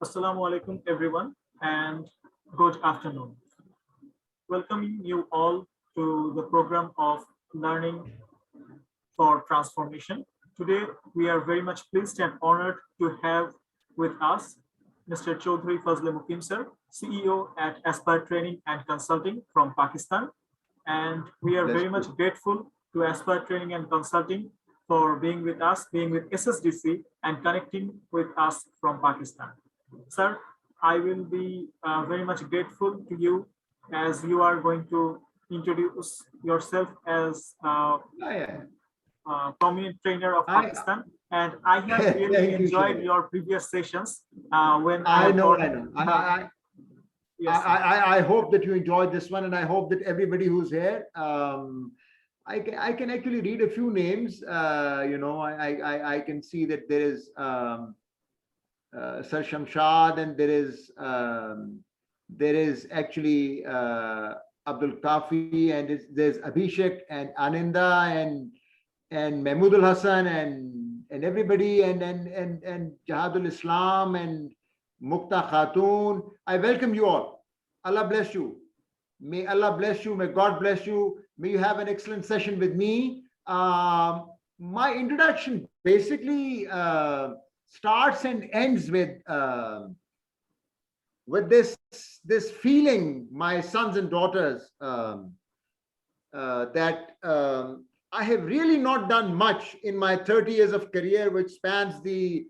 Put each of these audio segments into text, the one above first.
Assalamu alaikum, everyone, and good afternoon. Welcoming you all to the program of Learning for Transformation. Today, we are very much pleased and honored to have with us Mr. Chaudhry Fazle Muqeem sir, CEO at Aspire Training and Consulting from Pakistan. And we are Bless very much you. grateful to Aspire Training and Consulting for being with us, being with SSDC, and connecting with us from Pakistan. Sir, I will be very much grateful to you as you are going to introduce yourself as Yeah. prominent trainer of I Pakistan. And I have really thank you, enjoyed Shay. your previous sessions when I I have know, got. I know. Yes, sir. I hope that you enjoyed this one, and I hope that everybody who's here. I can actually read a few names. I can see that there is Sir Shamshad, and there is actually Abdul Kafi, and there's Abhishek and Ananda and Mahmoodul Hassan and everybody and Jihadul Islam and Mukta Khatun. I welcome you all. Allah bless you. May Allah bless you. May God bless you. May you have an excellent session with me. My introduction basically starts and ends with this feeling, my sons and daughters, that I have really not done much in my 30 years of career, which spans the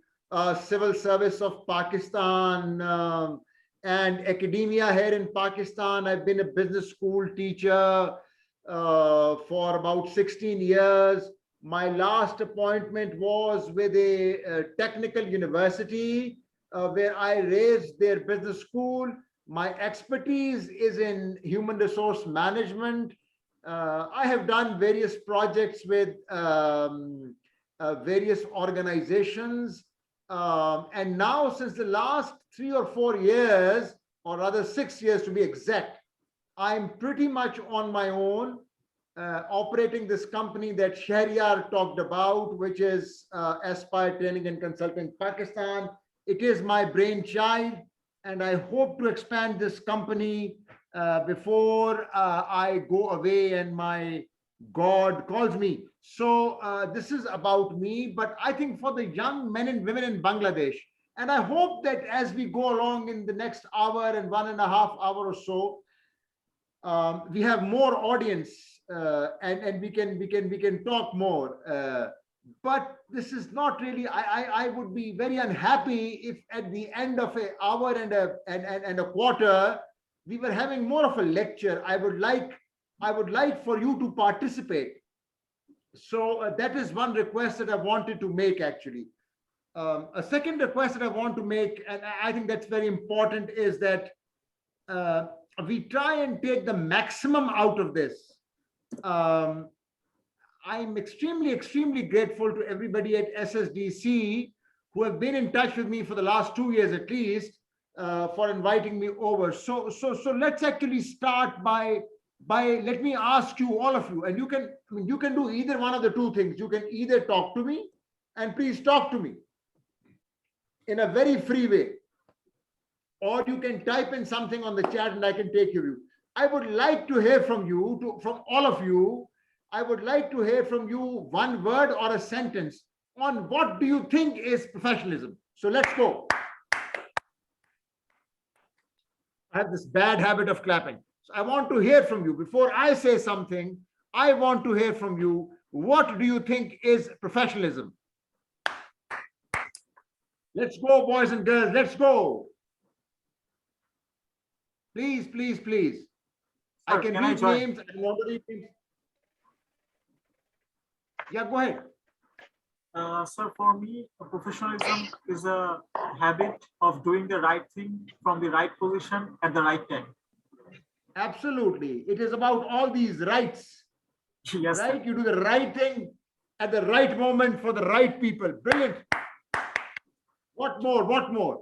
civil service of Pakistan and academia here in Pakistan. I've been a business school teacher for about 16 years. My last appointment was with a technical university where I raised their business school. My expertise is in human resource management. I have done various projects with various organizations. And now, since the last 3 or 4 years, or rather 6 years to be exact, I'm pretty much on my own, operating this company that Shahryar talked about, which is Aspire Training and Consulting Pakistan. It is my brainchild, and I hope to expand this company before I go away and my God calls me. So this is about me, but I think for the young men and women in Bangladesh, and I hope that as we go along in the next hour and 1.5 hours or so, we have more audience and we can talk more. But this is not really. I would be very unhappy if at the end of an hour and a quarter we were having more of a lecture. I would like for you to participate. So that is one request that I wanted to make actually. A second request that I want to make, and I think that's very important, is that we try and take the maximum out of this. I'm extremely grateful to everybody at SSDC who have been in touch with me for the last 2 years at least, for inviting me over. So let's actually start by let me ask you, all of you, and you can do either one of the two things. You can either talk to me, and please talk to me in a very free way, or you can type in something on the chat and I can take your view. I would like to hear from you, from all of you. I would like to hear from you one word or a sentence on what do you think is professionalism. So let's go. I have this bad habit of clapping. So I want to hear from you. Before I say something, I want to hear from you. What do you think is professionalism? Let's go, boys and girls. Let's go. Please. Sir, I can read names. I want to read names. Yeah, go ahead. Sir, for me, professionalism is a habit of doing the right thing from the right position at the right time. Absolutely. It is about all these rights. Yes, right? Sir. You do the right thing at the right moment for the right people. Brilliant. What more?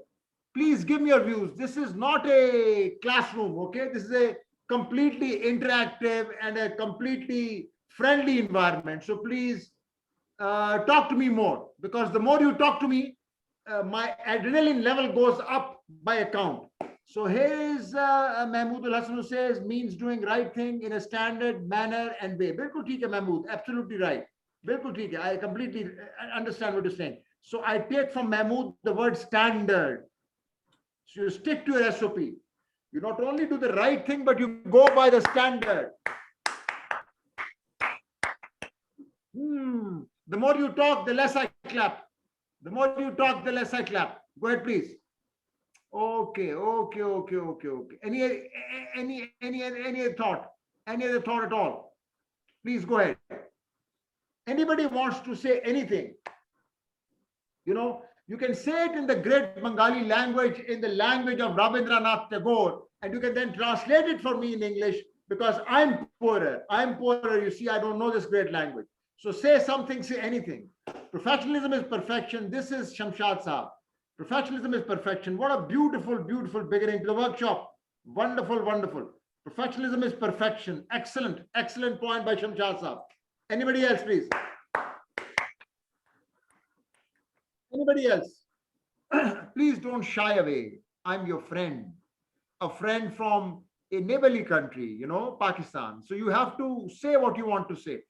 Please give me your views. This is not a classroom, okay? This is a completely interactive and a completely friendly environment. So please talk to me more, because the more you talk to me, my adrenaline level goes up by a count. So here is Mahmood Al Hassan, who says means doing right thing in a standard manner and way. Bilkul theek hai, Mahmood, absolutely right. Bilkul theek hai. I completely understand what you're saying. So I take from Mahmood the word standard. So you stick to your SOP. You not only do the right thing, but you go by the standard. The more you talk, the less I clap. The more you talk, the less I clap. Go ahead, please. Okay. Any other thought? Any other thought at all? Please go ahead. Anybody wants to say anything? You know, you can say it in the great Bengali language, in the language of Rabindranath Tagore, and you can then translate it for me in English because I'm poorer. You see, I don't know this great language. So say something, say anything. Professionalism is perfection. This is Shamshad Saab. Professionalism is perfection. What a beautiful, beautiful beginning to the workshop. Wonderful, wonderful. Professionalism is perfection. Excellent, excellent point by Shamshad Saab. Anybody else, please? Anybody else? Please don't shy away. I'm your friend, a friend from a neighborly country, you know, Pakistan. So you have to say what you want to say.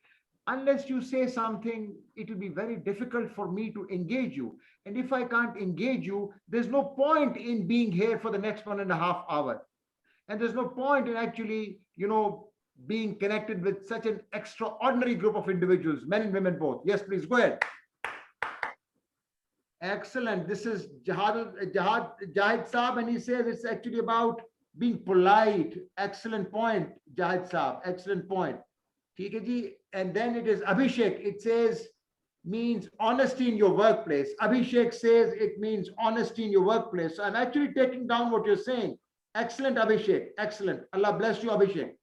Unless you say something, it will be very difficult for me to engage you. And if I can't engage you, there's no point in being here for the next 1.5 hours. And there's no point in actually, you know, being connected with such an extraordinary group of individuals, men and women both. Yes, please go ahead. Excellent. This is Jahid Saab, and he says it's actually about being polite. Excellent point, Jahid Saab. Excellent point. And then it is Abhishek. It says means honesty in your workplace. Abhishek says it means honesty in your workplace. So I'm actually taking down what you're saying. Excellent, Abhishek. Excellent. Allah bless you, Abhishek.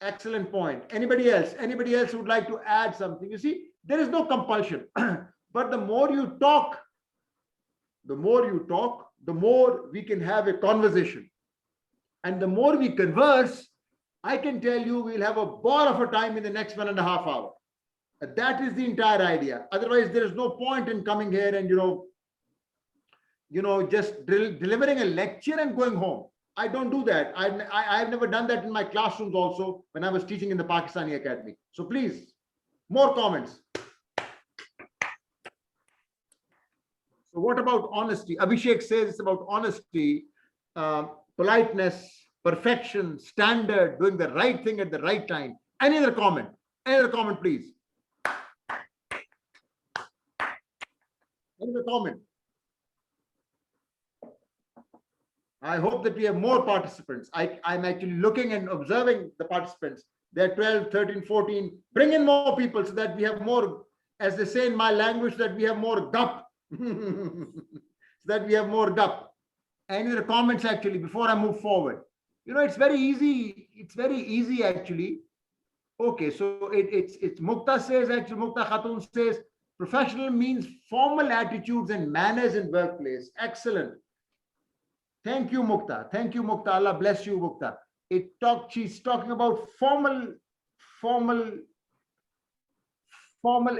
Excellent point. Anybody else? Anybody else would like to add something? You see, there is no compulsion. But the more you talk, the more we can have a conversation. And the more we converse, I can tell you we'll have a ball of a time in the next 1.5 hours. That is the entire idea. Otherwise, there is no point in coming here and, just delivering a lecture and going home. I don't do that. I've never done that in my classrooms also when I was teaching in the Pakistani Academy. So please, more comments. So what about honesty? Abhishek says it's about honesty, politeness, perfection, standard, doing the right thing at the right time. Any other comment? Any other comment, please? Any other comment? I hope that we have more participants. I'm actually looking and observing the participants. They're 12, 13, 14. Bring in more people so that we have more, as they say in my language, that we have more gup. So that we have more gup. Any other comments actually before I move forward? It's very easy. It's very easy actually. Okay, so it's Mukta says, actually Mukta Khatun says, professional means formal attitudes and manners in workplace. Excellent. Thank you, Mukta. Thank you, Mukta. Allah bless you, Mukta. She's talking about formal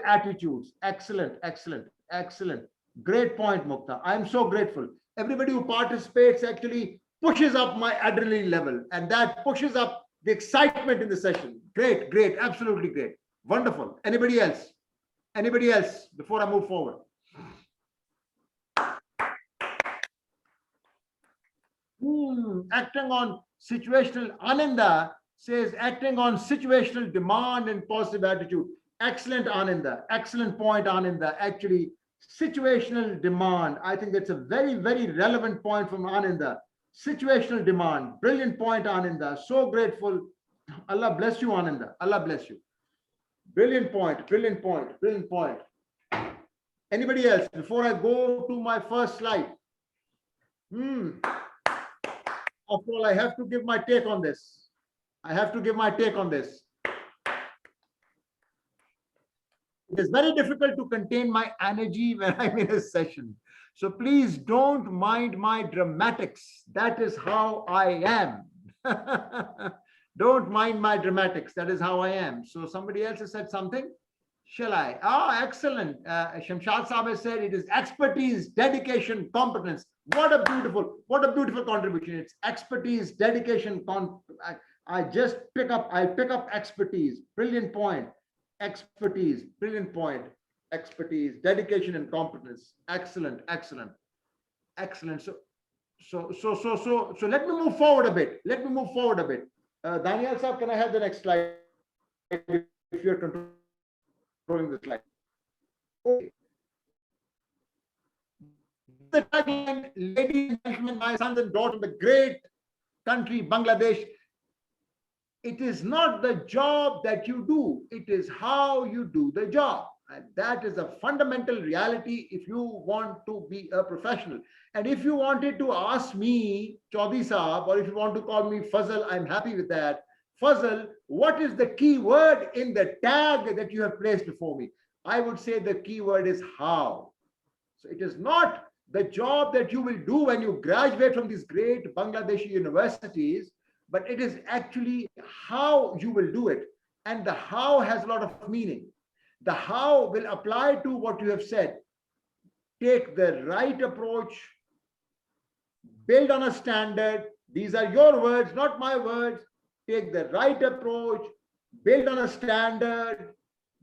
attitudes. Excellent, excellent, excellent. Great point, Mukta. I'm so grateful. Everybody who participates actually pushes up my adrenaline level, and that pushes up the excitement in the session. Great, great, absolutely great. Wonderful. Anybody else? Anybody else before I move forward? Acting on situational, Ananda says acting on situational demand and positive attitude. Excellent, Ananda. Excellent point, Ananda. Actually, situational demand. I think that's a very, very relevant point from Ananda. Situational demand. Brilliant point, Ananda. So grateful. Allah bless you, Ananda. Allah bless you. Brilliant point. Brilliant point. Brilliant point. Anybody else before I go to my first slide? After all, I have to give my take on this. I have to give my take on this. It is very difficult to contain my energy when I'm in a session. So please don't mind my dramatics. That is how I am. Don't mind my dramatics. That is how I am. So somebody else has said something. Shall I? Ah, excellent. Shamshad Saab has said it is expertise, dedication, competence. What a beautiful contribution. It's expertise, dedication. I pick up expertise. Brilliant point. Expertise, brilliant point. Expertise, dedication, and competence. Excellent, excellent, excellent. So let me move forward a bit. Let me move forward a bit. Daniel Saab, can I have the next slide if you're controlling the slide? Okay. The tagline, ladies and gentlemen, my sons and daughters, the great country, Bangladesh. It is not the job that you do, it is how you do the job. And that is a fundamental reality if you want to be a professional. And if you wanted to ask me, Chaudhry Saab, or if you want to call me Fazle, I'm happy with that. Fazle, what is the key word in the tag that you have placed before me? I would say the key word is how. So it is not the job that you will do when you graduate from these great Bangladeshi universities, but it is actually how you will do it. And the how has a lot of meaning. The how will apply to what you have said. Take the right approach, build on a standard. These are your words, not my words. Take the right approach, build on a standard,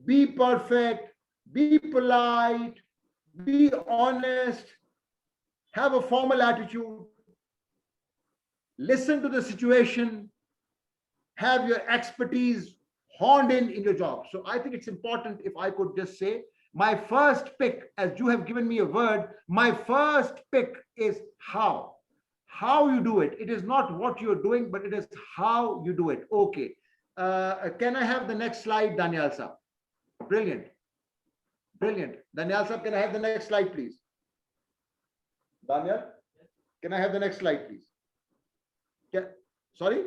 be perfect, be polite, be honest, have a formal attitude, listen to the situation, have your expertise honed in your job. So I think it's important if I could just say, my first pick, as you have given me a word, my first pick is how. How you do it. It is not what you're doing, but it is how you do it. Okay. Can I have the next slide, Daniel Saab? Brilliant. Brilliant. Daniel Saab, can I have the next slide, please? Daniel, can I have the next slide, please? Sorry?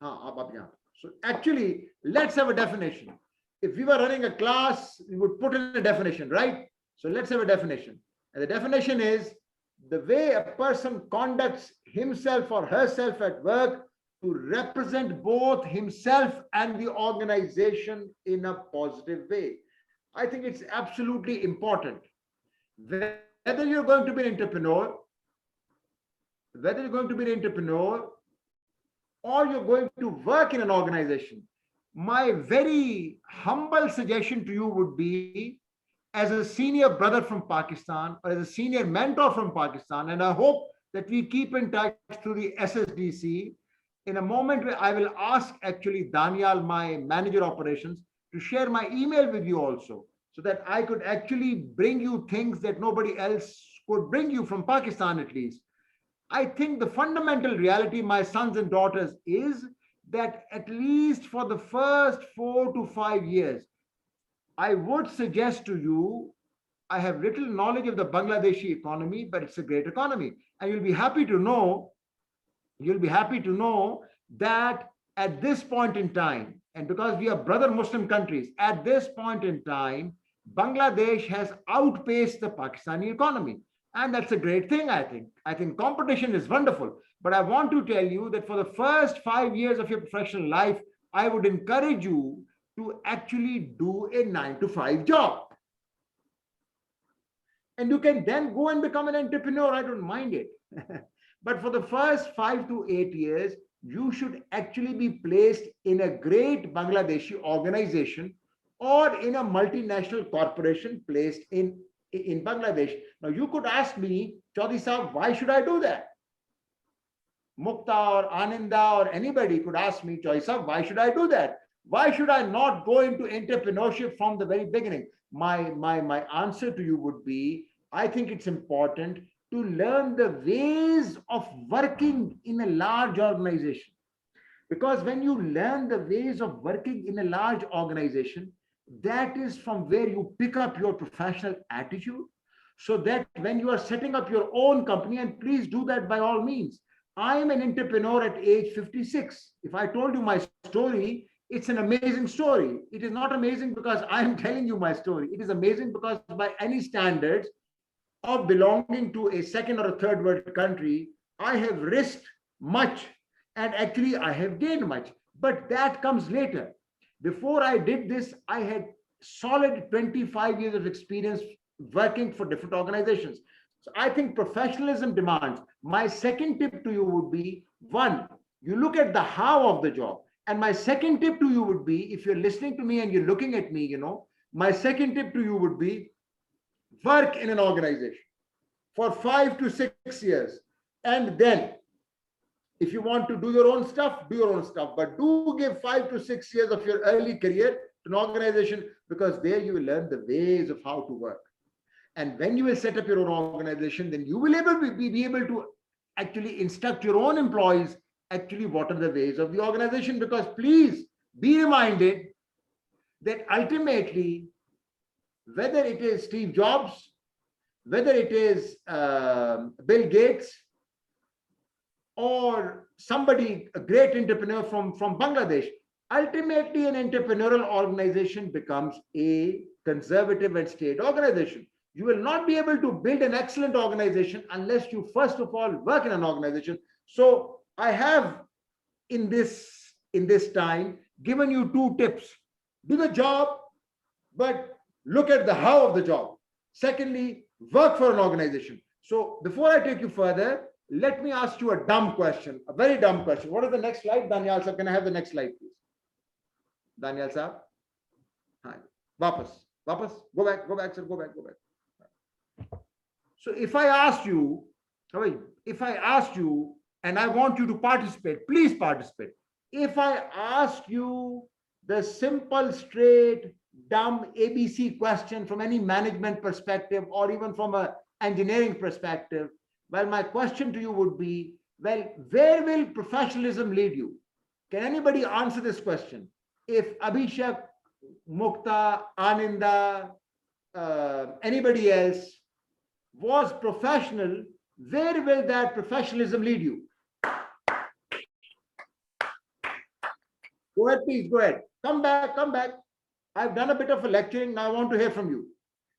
So actually, let's have a definition. If we were running a class, we would put in a definition, right? So let's have a definition. And the definition is the way a person conducts himself or herself at work to represent both himself and the organization in a positive way. I think it's absolutely important. Whether you're going to be an entrepreneur, or you're going to work in an organization, my very humble suggestion to you would be, as a senior brother from Pakistan, or as a senior mentor from Pakistan, and I hope that we keep in touch through the SSDC, in a moment where I will ask actually Daniel, my manager operations, to share my email with you also, so that I could actually bring you things that nobody else could bring you from Pakistan at least. I think the fundamental reality, my sons and daughters, is that at least for the first 4 to 5 years, I would suggest to you, I have little knowledge of the Bangladeshi economy, but it's a great economy. And you'll be happy to know that at this point in time, and because we are brother Muslim countries, at this point in time, Bangladesh has outpaced the Pakistani economy. And that's a great thing, I think. I think competition is wonderful. But I want to tell you that for the first 5 years of your professional life, I would encourage you to actually do a 9 to 5 job. And you can then go and become an entrepreneur. I don't mind it. But for the first 5 to 8 years, you should actually be placed in a great Bangladeshi organization or in a multinational corporation placed in Bangladesh. Now, you could ask me, Chaudhry Saab, why should I do that? Mukta or Ananda or anybody could ask me, Chaudhry Saab, why should I do that? Why should I not go into entrepreneurship from the very beginning? My answer to you would be, I think it's important to learn the ways of working in a large organization. Because when you learn the ways of working in a large organization, that is from where you pick up your professional attitude, so that when you are setting up your own company, and please do that by all means. I am an entrepreneur at age 56. If I told you my story, it's an amazing story. It is not amazing because I am telling you my story. It is amazing because by any standards of belonging to a second or a third world country, I have risked much and actually I have gained much. But that comes later. Before I did this, I had solid 25 years of experience working for different organizations. So I think professionalism demands. My second tip to you would be, one, you look at the how of the job. And my second tip to you would be, if you're listening to me and you're looking at me, my second tip to you would be, work in an organization for 5 to 6 years. And then if you want to do your own stuff, do your own stuff. But do give 5 to 6 years of your early career to an organization, because there you will learn the ways of how to work. And when you will set up your own organization, then you will be able to actually instruct your own employees actually what are the ways of the organization. Because please be reminded that ultimately, whether it is Steve Jobs, whether it is Bill Gates, or somebody, a great entrepreneur from Bangladesh, ultimately an entrepreneurial organization becomes a conservative and state organization. You will not be able to build an excellent organization unless you first of all work in an organization. So I have in this time given you 2 tips. Do the job, but look at the how of the job. Secondly, work for an organization. So before I take you further, let me ask you a dumb question, a very dumb question. What is the next slide? Daniel sir, can I have the next slide, please? Daniel sir. Hi. Wapas. Go back, sir. Go back. So if I asked you, and I want you to participate, please participate. If I ask you the simple, straight, dumb ABC question from any management perspective or even from an engineering perspective, well, my question to you would be, well, where will professionalism lead you? Can anybody answer this question? If Abhishek, Mukta, Ananda, anybody else was professional, where will that professionalism lead you? Go ahead, please, go ahead. Come back. I've done a bit of a lecturing, now I want to hear from you.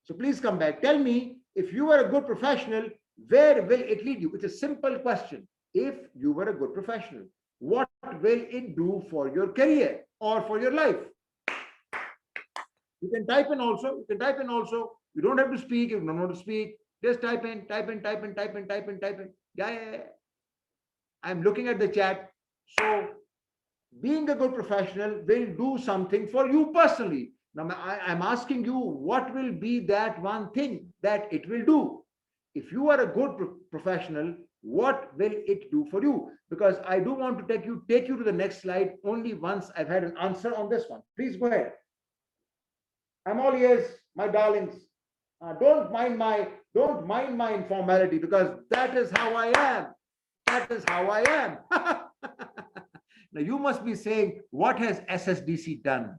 So please come back. Tell me, if you are a good professional, where will it lead you? It's a simple question. If you were a good professional, what will it do for your career or for your life? You can type in also. You don't have to speak. If you don't want to speak, just type in. Yeah. I'm looking at the chat. So being a good professional will do something for you personally. Now I'm asking you, what will be that one thing that it will do? If you are a good professional, what will it do for you? Because I do want to take you to the next slide only once I've had an answer on this one. Please go ahead. I'm all ears, my darlings. Don't mind my informality, because that is how I am. Now you must be saying, what has SSDC done?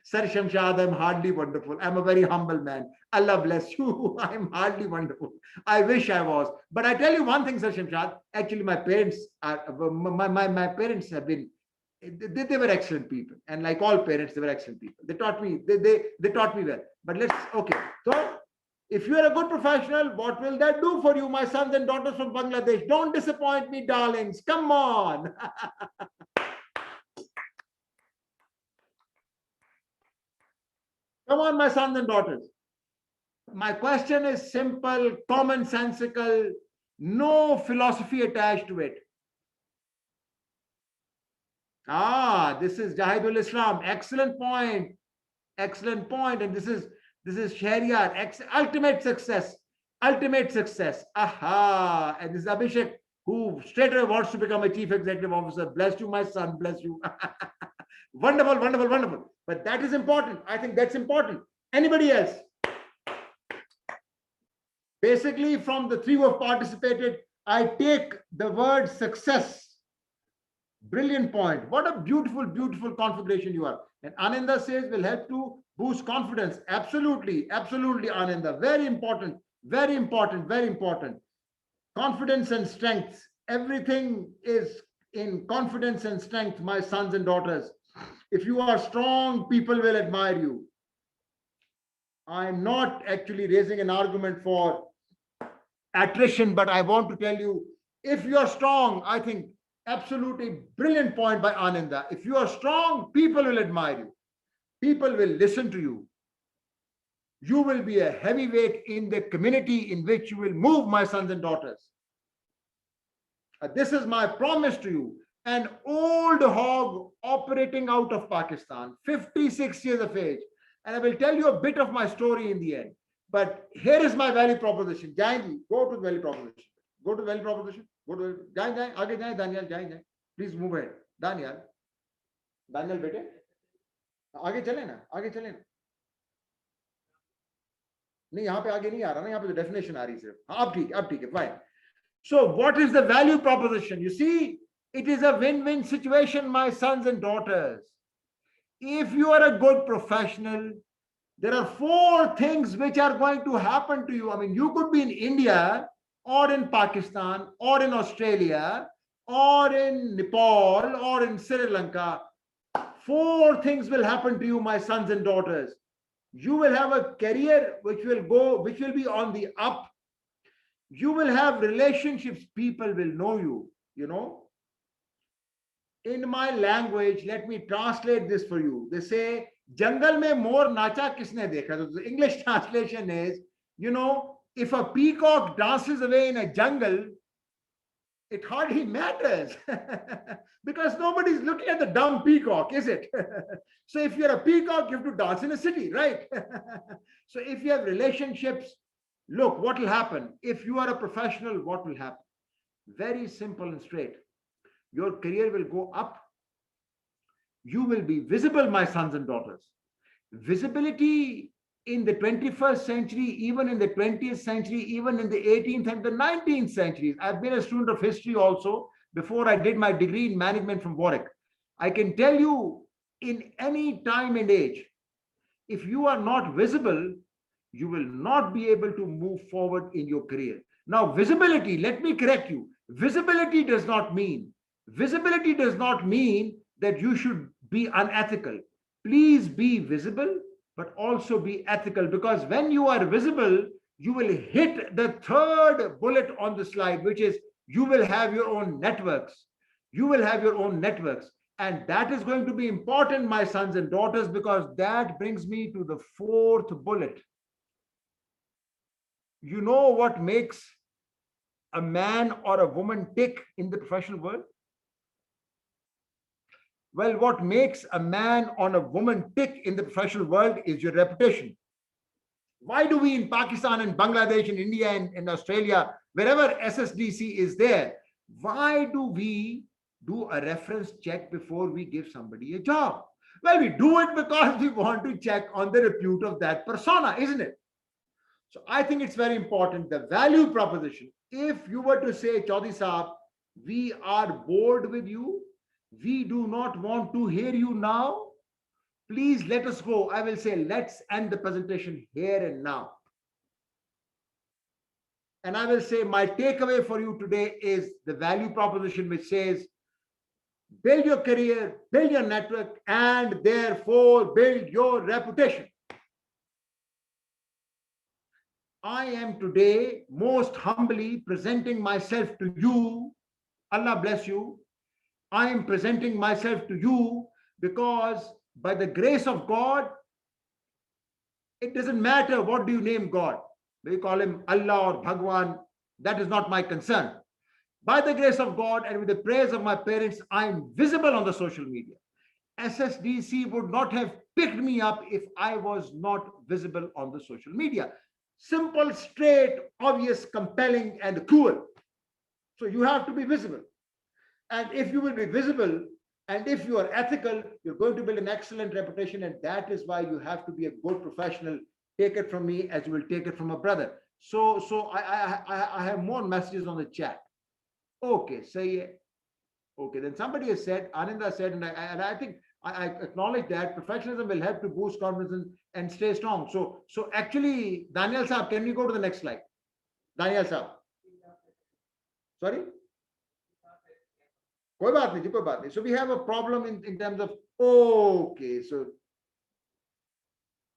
Sir Shamshad, I'm hardly wonderful. I'm a very humble man. Allah bless you. I'm hardly wonderful. I wish I was. But I tell you one thing, Sir Shamshad, actually my parents have been, they were excellent people. And like all parents, they were excellent people. They taught me, they taught me well. But okay. So if you are a good professional, what will that do for you, my sons and daughters from Bangladesh? Don't disappoint me, darlings. Come on. Come on, my sons and daughters. My question is simple, commonsensical, no philosophy attached to it. This is Jahidul Islam. Excellent point. And this is Shahryar. Ultimate success. Aha. And this is Abhishek, who straight away wants to become a chief executive officer. Bless you, my son. Bless you. Wonderful. But that is important. I think that's important. Anybody else? Basically, from the 3 who have participated, I take the word success. Brilliant point. What a beautiful configuration you are. And Ananda says will help to boost confidence. Absolutely, Ananda. Very important. Confidence and strength. Everything is in confidence and strength, my sons and daughters. If you are strong, people will admire you. I'm not actually raising an argument for attrition, but I want to tell you, if you're strong, I think Absolutely brilliant point by Ananda. If you are strong, people will admire you. People will listen to you. You will be a heavyweight in the community in which you will move, my sons and daughters. This is my promise to you. An old hog operating out of Pakistan, 56 years of age. And I will tell you a bit of my story in the end. But here is my value proposition. Jainji, go to the value proposition. Go to the value proposition. Go to Jain, Jain, aage jaye, Daniel, Jain, Jain. Please move ahead. Daniel. Daniel, bete. आगे चले ना, आगे चले ना. नहीं, यहाँ पे आगे नहीं आ रहा ना, यहाँ पे तो डेफिनेशन आ रही सिर्फ. अब ठीक है, fine. So what is the value proposition? You see, it is a win-win situation, my sons and daughters. If you are a good professional, there are 4 things which are going to happen to you. I mean, you could be in India or in Pakistan or in Australia or in Nepal or in Sri Lanka. 4 things will happen to you, my sons and daughters. You will have a career which will be on the up. You will have relationships, people will know you, you know. In my language, let me translate this for you. They say, Jungle mein mor nacha kisne dekha? So the English translation is, you know, if a peacock dances away in a jungle, it hardly matters because nobody's looking at the dumb peacock, is it? So if you're a peacock, you have to dance in a city, right? So if you have relationships, look, what will happen? If you are a professional, what will happen? Very simple and straight. Your career will go up. You will be visible, my sons and daughters. Visibility in the 21st century, even in the 20th century, even in the 18th and the 19th centuries. I've been a student of history also before I did my degree in management from Warwick. I can tell you, in any time and age, if you are not visible, you will not be able to move forward in your career. Now, visibility, let me correct you. Visibility does not mean that you should be unethical. Please be visible, but also be ethical, because when you are visible, you will hit the 3rd bullet on the slide, which is you will have your own networks. You will have your own networks. And that is going to be important, my sons and daughters, because that brings me to the 4th bullet. You know what makes a man or a woman tick in the professional world? Well, what makes a man or a woman tick in the professional world is your reputation. Why do we in Pakistan and Bangladesh and India and Australia, wherever SSDC is there, why do we do a reference check before we give somebody a job? Well, we do it because we want to check on the repute of that persona, isn't it? So I think it's very important, the value proposition. If you were to say, Chaudhary Saab, we are bored with you, we do not want to hear you now, please let us go. I will say, let's end the presentation here and now. And I will say, my takeaway for you today is the value proposition, which says, build your career, build your network, and therefore build your reputation. I am today most humbly presenting myself to you. Allah bless you. I am presenting myself to you because by the grace of God, it doesn't matter what do you name God. Whether you call him Allah or Bhagwan, that is not my concern. By the grace of God and with the prayers of my parents, I am visible on the social media. SSDC would not have picked me up if I was not visible on the social media. Simple, straight, obvious, compelling, and cruel. So you have to be visible. And if you will be visible, and if you are ethical, you're going to build an excellent reputation. And that is why you have to be a good professional. Take it from me as you will take it from a brother. So I have more messages on the chat. Okay, say it. Okay, then somebody has said, Ananda said, and I think I acknowledge that professionalism will help to boost confidence and stay strong. So actually, Daniel Saab, can we go to the next slide? Daniel Saab. Sorry? कोई बात नहीं, कोई बात नहीं. So we have a problem in terms of, okay, so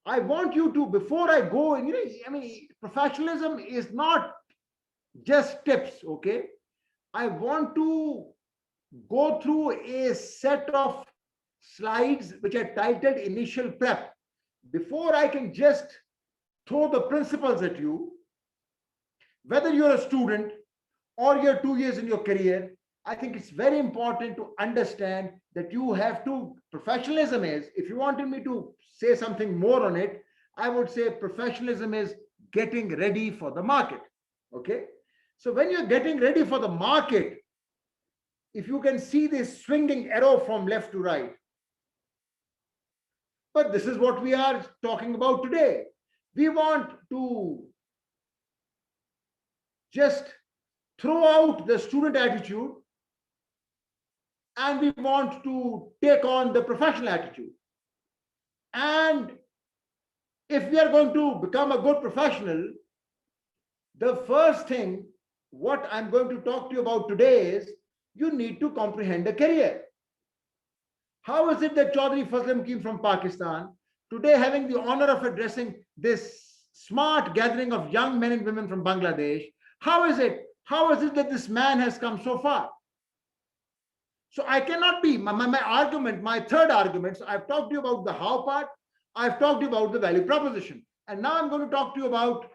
I want you to, before I go, you know, I mean, professionalism is not just tips, okay? I want to go through a set of slides which are titled Initial Prep. Before I can just throw the principles at you, whether you're a student or you're 2 years in your career, I think it's very important to understand that you have to, professionalism is, if you wanted me to say something more on it, I would say professionalism is getting ready for the market. Okay. So when you're getting ready for the market, if you can see this swinging arrow from left to right, but this is what we are talking about today. We want to just throw out the student attitude and we want to take on the professional attitude. And if we are going to become a good professional, the first thing what I'm going to talk to you about today is you need to comprehend a career. How is it that Chaudhry Fazle Muqeem from Pakistan, today having the honor of addressing this smart gathering of young men and women from Bangladesh, how is it that this man has come so far? So I cannot be, my argument, my third argument, so I've talked to you about the how part, I've talked to you about the value proposition, and now I'm going to talk to you about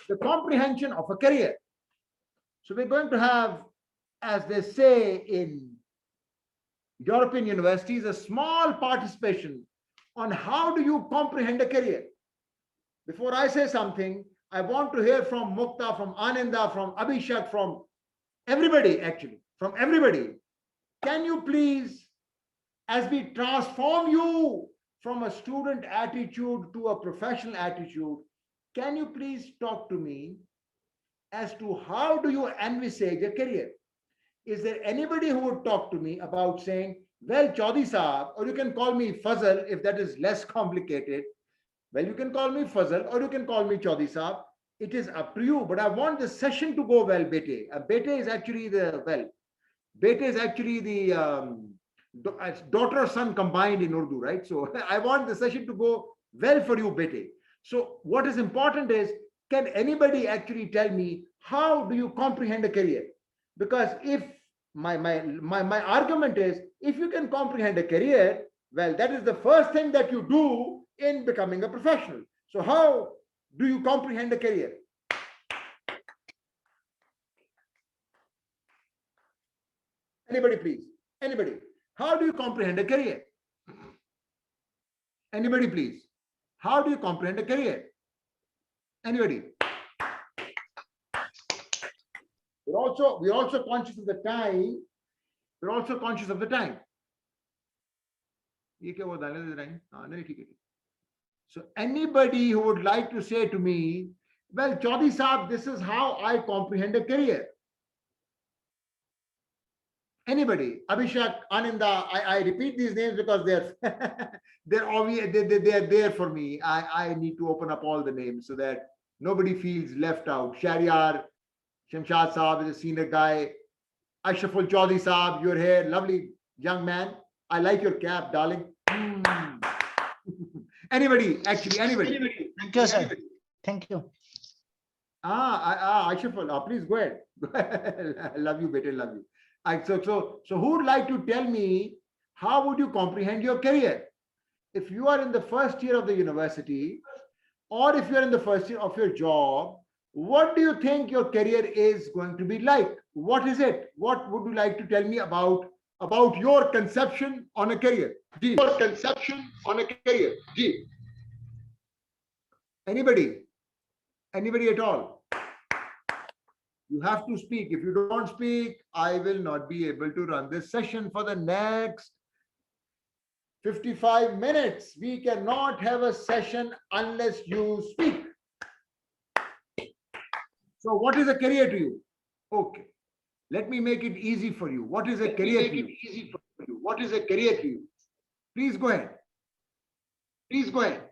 the comprehension of a career. So we're going to have, as they say in European universities, a small participation on how do you comprehend a career. Before I say something, I want to hear from Mukta, from Ananda, from Abhishek, from everybody actually, from everybody. Can you please, as we transform you from a student attitude to a professional attitude, can you please talk to me as to how do you envisage a career? Is there anybody who would talk to me about saying, well, Chaudhry Saab, or you can call me Fazle if that is less complicated. Well, you can call me Fazle or you can call me Chaudhry Saab. It is up to you, but I want the session to go well, Bete. Bete is actually the, well, Bete is actually the daughter or son combined in Urdu, right? So I want the session to go well for you, Bete. So what is important is, can anybody actually tell me how do you comprehend a career? Because if my argument is, if you can comprehend a career, well, that is the first thing that you do in becoming a professional. So how do you comprehend a career? Anybody, please? Anybody? How do you comprehend a career? Anybody, please? How do you comprehend a career? Anybody? We're also conscious of the time. We're also conscious of the time. So anybody who would like to say to me, well, Chaudhry Saab, this is how I comprehend a career. Anybody? Abhishek, Ananda, I repeat these names because they're they're obvious, they are there for me. I need to open up all the names so that nobody feels left out. Shahryar, Shamshad Saab is a senior guy. Ashraful Chaudhry Saab, you're here, lovely young man. I like your cap, darling. Anybody, actually, anybody. Thank you, sir. Thank you. Ashraful, please go ahead. Love you, better love you. So who would like to tell me how would you comprehend your career? If you are in the first year of the university, or if you're in the first year of your job, what do you think your career is going to be like? What is it? What would you like to tell me about your conception on a career? Your conception on a career. Anybody? Anybody at all? You have to speak. If you don't speak, I will not be able to run this session for the next 55 minutes. We cannot have a session unless you speak. So what is a career to you? Okay. Let me make it easy for you. What is a career to you? What is a career to you? Please go ahead. Please go ahead.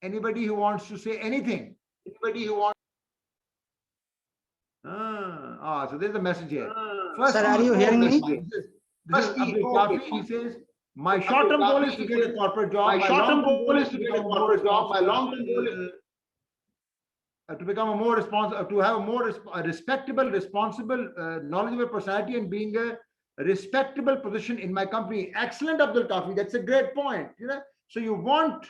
Anybody who wants to say anything? Anybody who wants? So there's a message here. Sir, are you hearing me? This is Abdul Kafi. He says, my short-term goal is to get a corporate job. My short-term goal is to get a corporate job. My long-term goal is... to become a more responsible, to have a more respectable, responsible, knowledgeable personality and being a respectable position in my company. Excellent, Abdul Kafi. That's a great point. So you want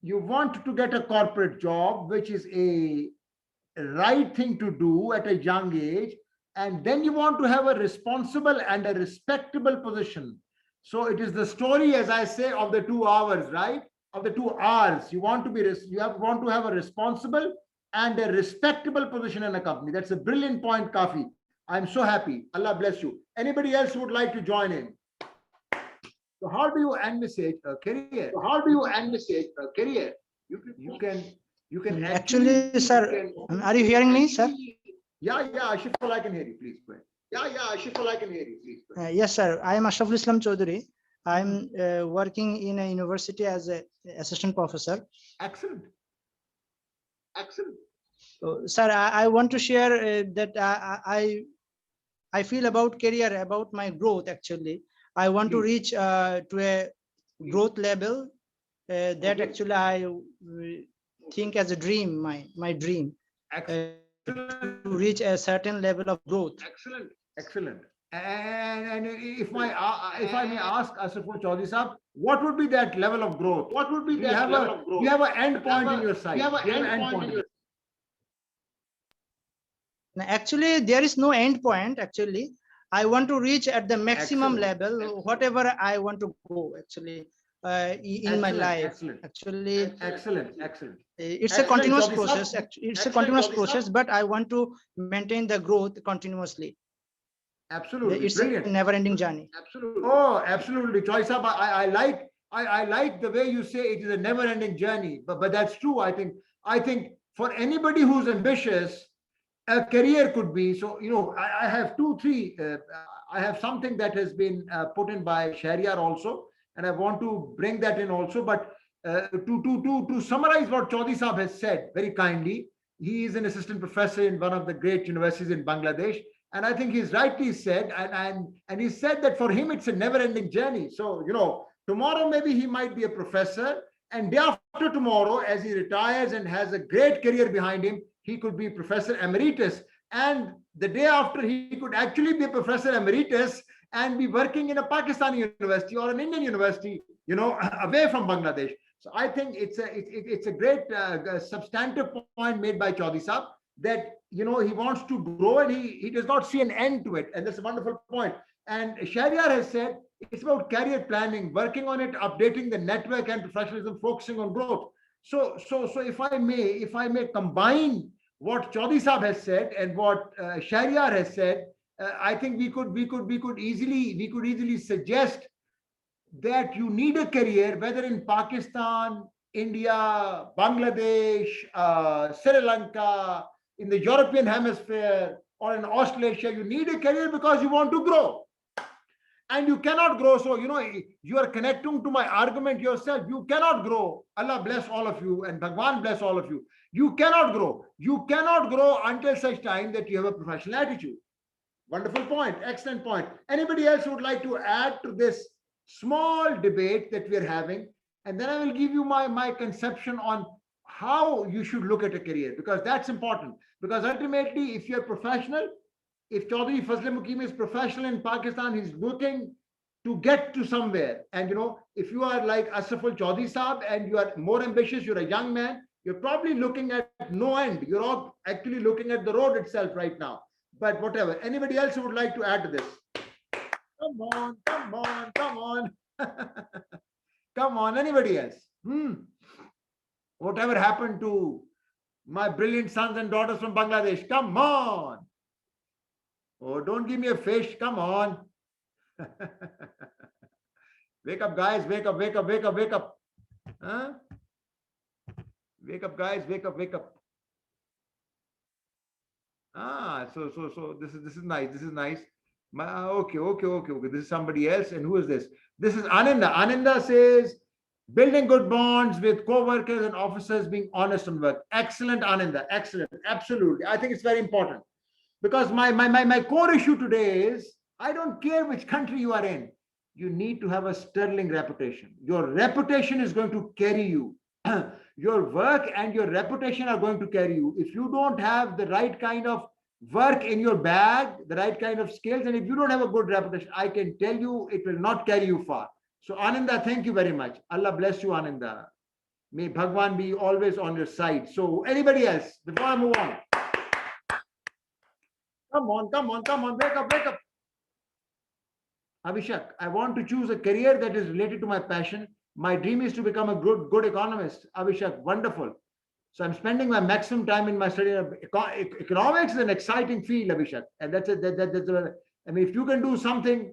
to get a corporate job, which is a right thing to do at a young age, and then you want to have a responsible and a respectable position. So it is the story, as I say, of the 2 hours, right? Of the 2 hours. You want to have a responsible and a respectable position in a company. That's a brilliant point, Kafi. I'm so happy. Allah bless you. Anybody else who would like to join in? So how do you envisage a career? You can Actually, sir, are you hearing me, sir? Yeah, Ashiful, I can hear you. Please go ahead. Yes, sir. I am Ashraful Islam Chaudhary. I'm working in a university as an assistant professor. Excellent. So, sir, I want to share that I feel about career, about my growth. Actually, I want to reach to a growth level that actually I think as a dream, my dream, to reach a certain level of growth. Excellent. And if I may ask Asiful Chaudhary Sahab, what would be that level of growth? Do you have an end point in your sight? Actually, there is no end point. Actually, I want to reach at the maximum level, whatever I want to go. Actually, in my life. Actually, Excellent. it's a continuous process. It's a continuous process, but I want to maintain the growth continuously. Absolutely, It's brilliant. a never-ending journey. Oh, absolutely, Choice Sahab. I like the way you say it is a never-ending journey. But that's true. I think for anybody who's ambitious, a career could be. So I have I have something that has been put in by Shahryar also, and I want to bring that in also. But to summarize what Chaudhary Sahab has said very kindly, he is an assistant professor in one of the great universities in Bangladesh. And I think he's rightly said, and he said that for him it's a never-ending journey. So tomorrow maybe he might be a professor, and day after tomorrow, as he retires and has a great career behind him, he could be Professor Emeritus. And the day after, he could actually be a Professor Emeritus and be working in a Pakistani university or an Indian university, away from Bangladesh. So I think it's a great substantive point made by Chaudhary Sahab, that he wants to grow and he does not see an end to it, and that's a wonderful point. And Shahryar has said it's about career planning, working on it, updating the network and professionalism, focusing on growth. So if I may combine what Chaudhary Sahab has said and what Shahryar has said, I think we could easily suggest that you need a career, whether in Pakistan, India, Bangladesh, Sri Lanka, in the European hemisphere, or in Australasia. You need a career because you want to grow. And you cannot grow. So, you are connecting to my argument yourself. You cannot grow. Allah bless all of you and Bhagwan bless all of you. You cannot grow. You cannot grow until such time that you have a professional attitude. Wonderful point. Excellent point. Anybody else who would like to add to this small debate that we are having? And then I will give you my conception on how you should look at a career, because that's important. Because ultimately, if you're professional, if Chaudhary Fazle Muqeem is professional in Pakistan, he's looking to get to somewhere. And if you are like Asiful Chaudhary Sahab and you are more ambitious, you're a young man, you're probably looking at no end. You're all actually looking at the road itself right now. But whatever. Anybody else who would like to add to this? Come on. Come on, anybody else? Whatever happened to my brilliant sons and daughters from Bangladesh? Come on. Oh, don't give me a fish. Come on. Wake up, guys. Wake up. Huh? Wake up, guys. Wake up. So this is nice. Okay. This is somebody else. And who is this? This is Ananda. Ananda says, building good bonds with co-workers and officers, being honest on work. Excellent, Ananda. Excellent. Absolutely. I think it's very important. Because my core issue today is, I don't care which country you are in. You need to have a sterling reputation. Your reputation is going to carry you. your work and your reputation are going to carry you. If you don't have the right kind of work in your bag, the right kind of skills, and if you don't have a good reputation, I can tell you it will not carry you far. So Ananda, thank you very much. Allah bless you, Ananda. May Bhagwan be always on your side. So anybody else, before I move on? Come on, wake up. Abhishek, I want to choose a career that is related to my passion. My dream is to become a good economist. Abhishek, wonderful. So I'm spending my maximum time in my study of economics is an exciting field, Abhishek. And that's I mean, if you can do something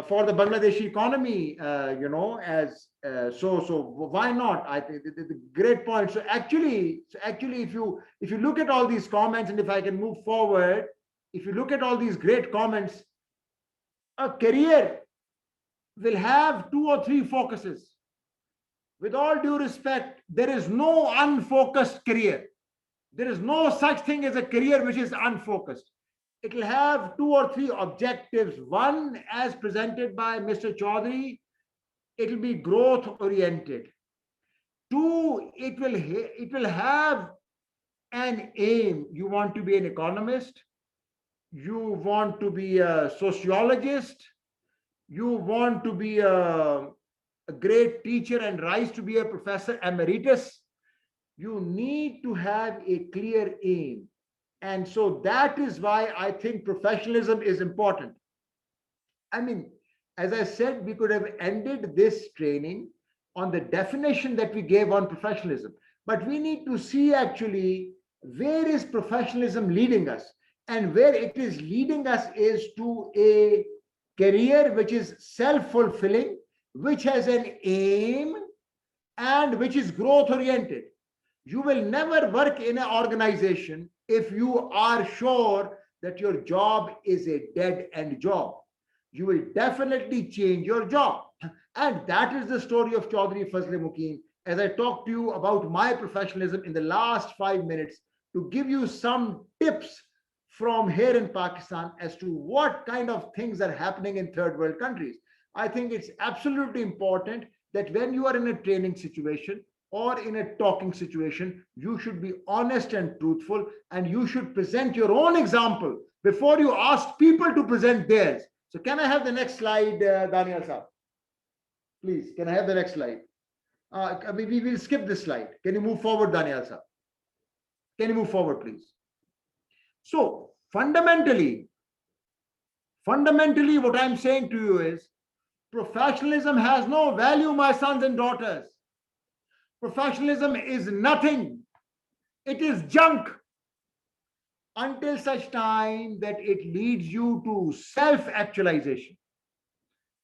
for the Bangladeshi economy, so why not? I think the great point. So actually, if you look at all these comments, and if I can move forward, if you look at all these great comments, a career will have 2 or 3 focuses. With all due respect, there is no unfocused career. There is no such thing as a career which is unfocused. It will have 2 or 3 objectives. One, as presented by Mr. Chaudhary, it will be growth oriented. 2, it will have an aim. You want to be an economist, you want to be a sociologist, you want to be a great teacher and rise to be a professor emeritus. You need to have a clear aim. And so that is why I think professionalism is important. I mean, as I said, we could have ended this training on the definition that we gave on professionalism. But we need to see actually where is professionalism leading us. And where it is leading us is to a career which is self-fulfilling, which has an aim, and which is growth oriented. You will never work in an organization if you are sure that your job is a dead end job. You will definitely change your job. And that is the story of Chaudhary Fazle Muqeem. As I talked to you about my professionalism in the last 5 minutes, to give you some tips from here in Pakistan as to what kind of things are happening in third world countries. I think it's absolutely important that when you are in a training situation or in a talking situation, you should be honest and truthful, and you should present your own example before you ask people to present theirs. So can I have the next slide, Daniel sir? Please, can I have the next slide? We will skip this slide. Can you move forward, Daniel sir? Can you move forward, please? So fundamentally, what I'm saying to you is professionalism has no value, my sons and daughters. Professionalism is nothing. It is junk until such time that it leads you to self-actualization.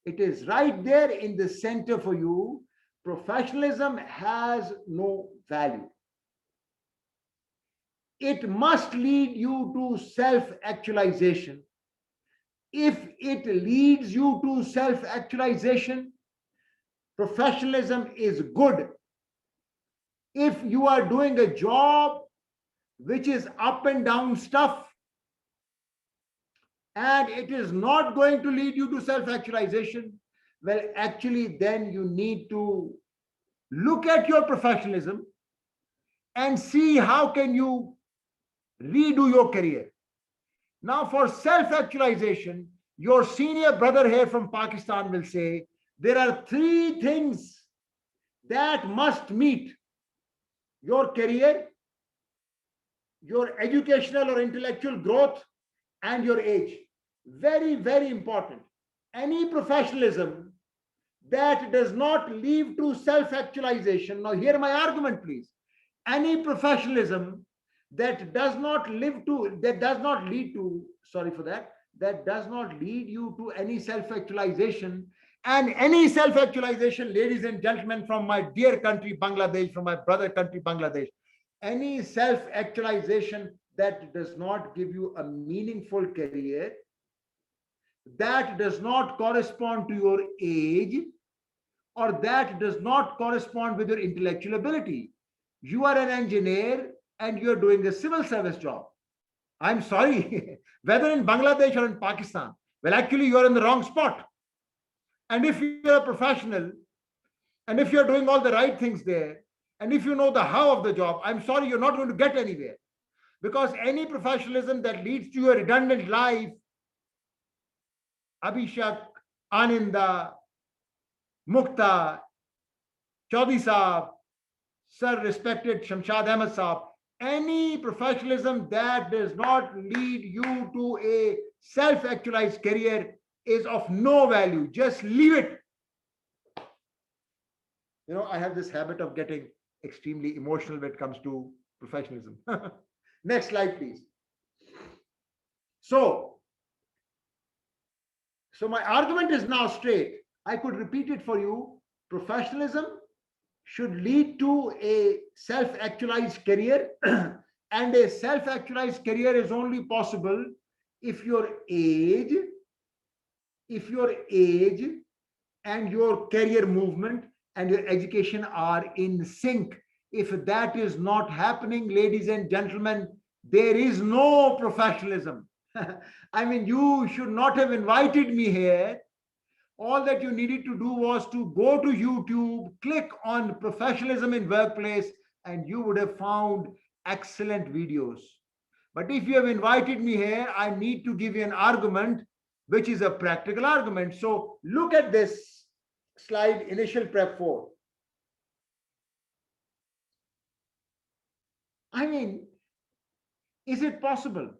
It is right there in the center for you. Professionalism has no value. It must lead you to self-actualization. If it leads you to self-actualization, professionalism is good. If you are doing a job which is up and down stuff, and it is not going to lead you to self-actualization, well, actually, then you need to look at your professionalism and see how can you redo your career. Now, for self-actualization, your senior brother here from Pakistan will say, there are 3 things that must meet: your career, your educational or intellectual growth, and your age. Very, very important. Any professionalism that does not lead to self-actualization, now hear my argument, please. Any professionalism that does not lead you to any self-actualization, and any self-actualization, ladies and gentlemen, from my dear country, Bangladesh, from my brother country, Bangladesh, any self-actualization that does not give you a meaningful career, that does not correspond to your age, or that does not correspond with your intellectual ability. You are an engineer and you're doing a civil service job. I'm sorry, whether in Bangladesh or in Pakistan, well, actually, you're in the wrong spot. And if you're a professional, and if you're doing all the right things there, And if you know the how of the job, I'm sorry, you're not going to get anywhere. Because any professionalism that leads to a redundant life, Abhishek, Ananda, Mukta, Chaudhry Saab, Sir respected Shamshad Ahmed Saab, any professionalism that does not lead you to a self-actualized career is of no value. Just leave it. You know, I have this habit of getting extremely emotional when it comes to professionalism. Next slide, please. So my argument is now straight. I could repeat it for you. Professionalism should lead to a self-actualized career, and a self-actualized career is only possible if your age, and your career movement and your education are in sync. If that is not happening, ladies and gentlemen, there is no professionalism. I mean, you should not have invited me here. All that you needed to do was to go to YouTube, click on professionalism in workplace, and you would have found excellent videos. But if you have invited me here, I need to give you an argument, which is a practical argument. So look at this slide, initial prep 4. I mean, is it possible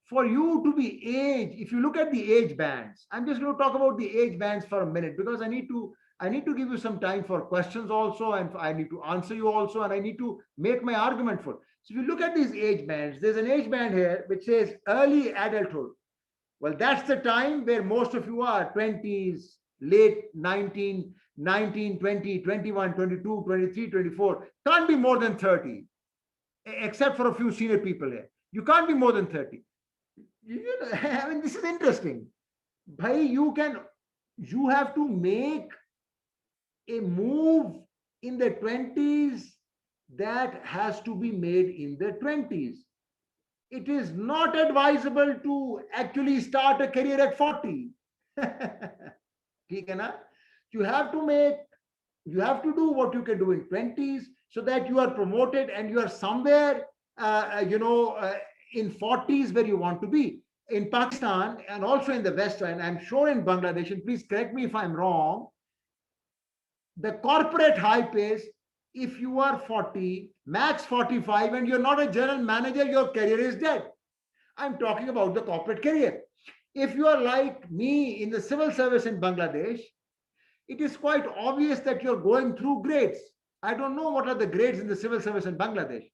for you to be aged? If you look at the age bands, I'm just going to talk about the age bands for a minute, because I need to give you some time for questions also, and I need to answer you also, and I need to make my argument for. So if you look at these age bands, there's an age band here which says early adulthood. Well, that's the time where most of you are, 20s, late 19, 20, 21, 22, 23, 24. Can't be more than 30, except for a few senior people here. You can't be more than 30. I mean, this is interesting. Bhai, you have to make a move in the 20s that has to be made in the 20s. It is not advisable to actually start a career at 40. You have to do what you can do in 20s, so that you are promoted and you are somewhere, in 40s where you want to be. In Pakistan and also in the West, and I'm sure in Bangladesh, and please correct me if I'm wrong, the corporate hype is, if you are 40, max 45, and you're not a general manager, your career is dead. I'm talking about the corporate career. If you are like me in the civil service in Bangladesh, it is quite obvious that you're going through grades. I don't know what are the grades in the civil service in Bangladesh.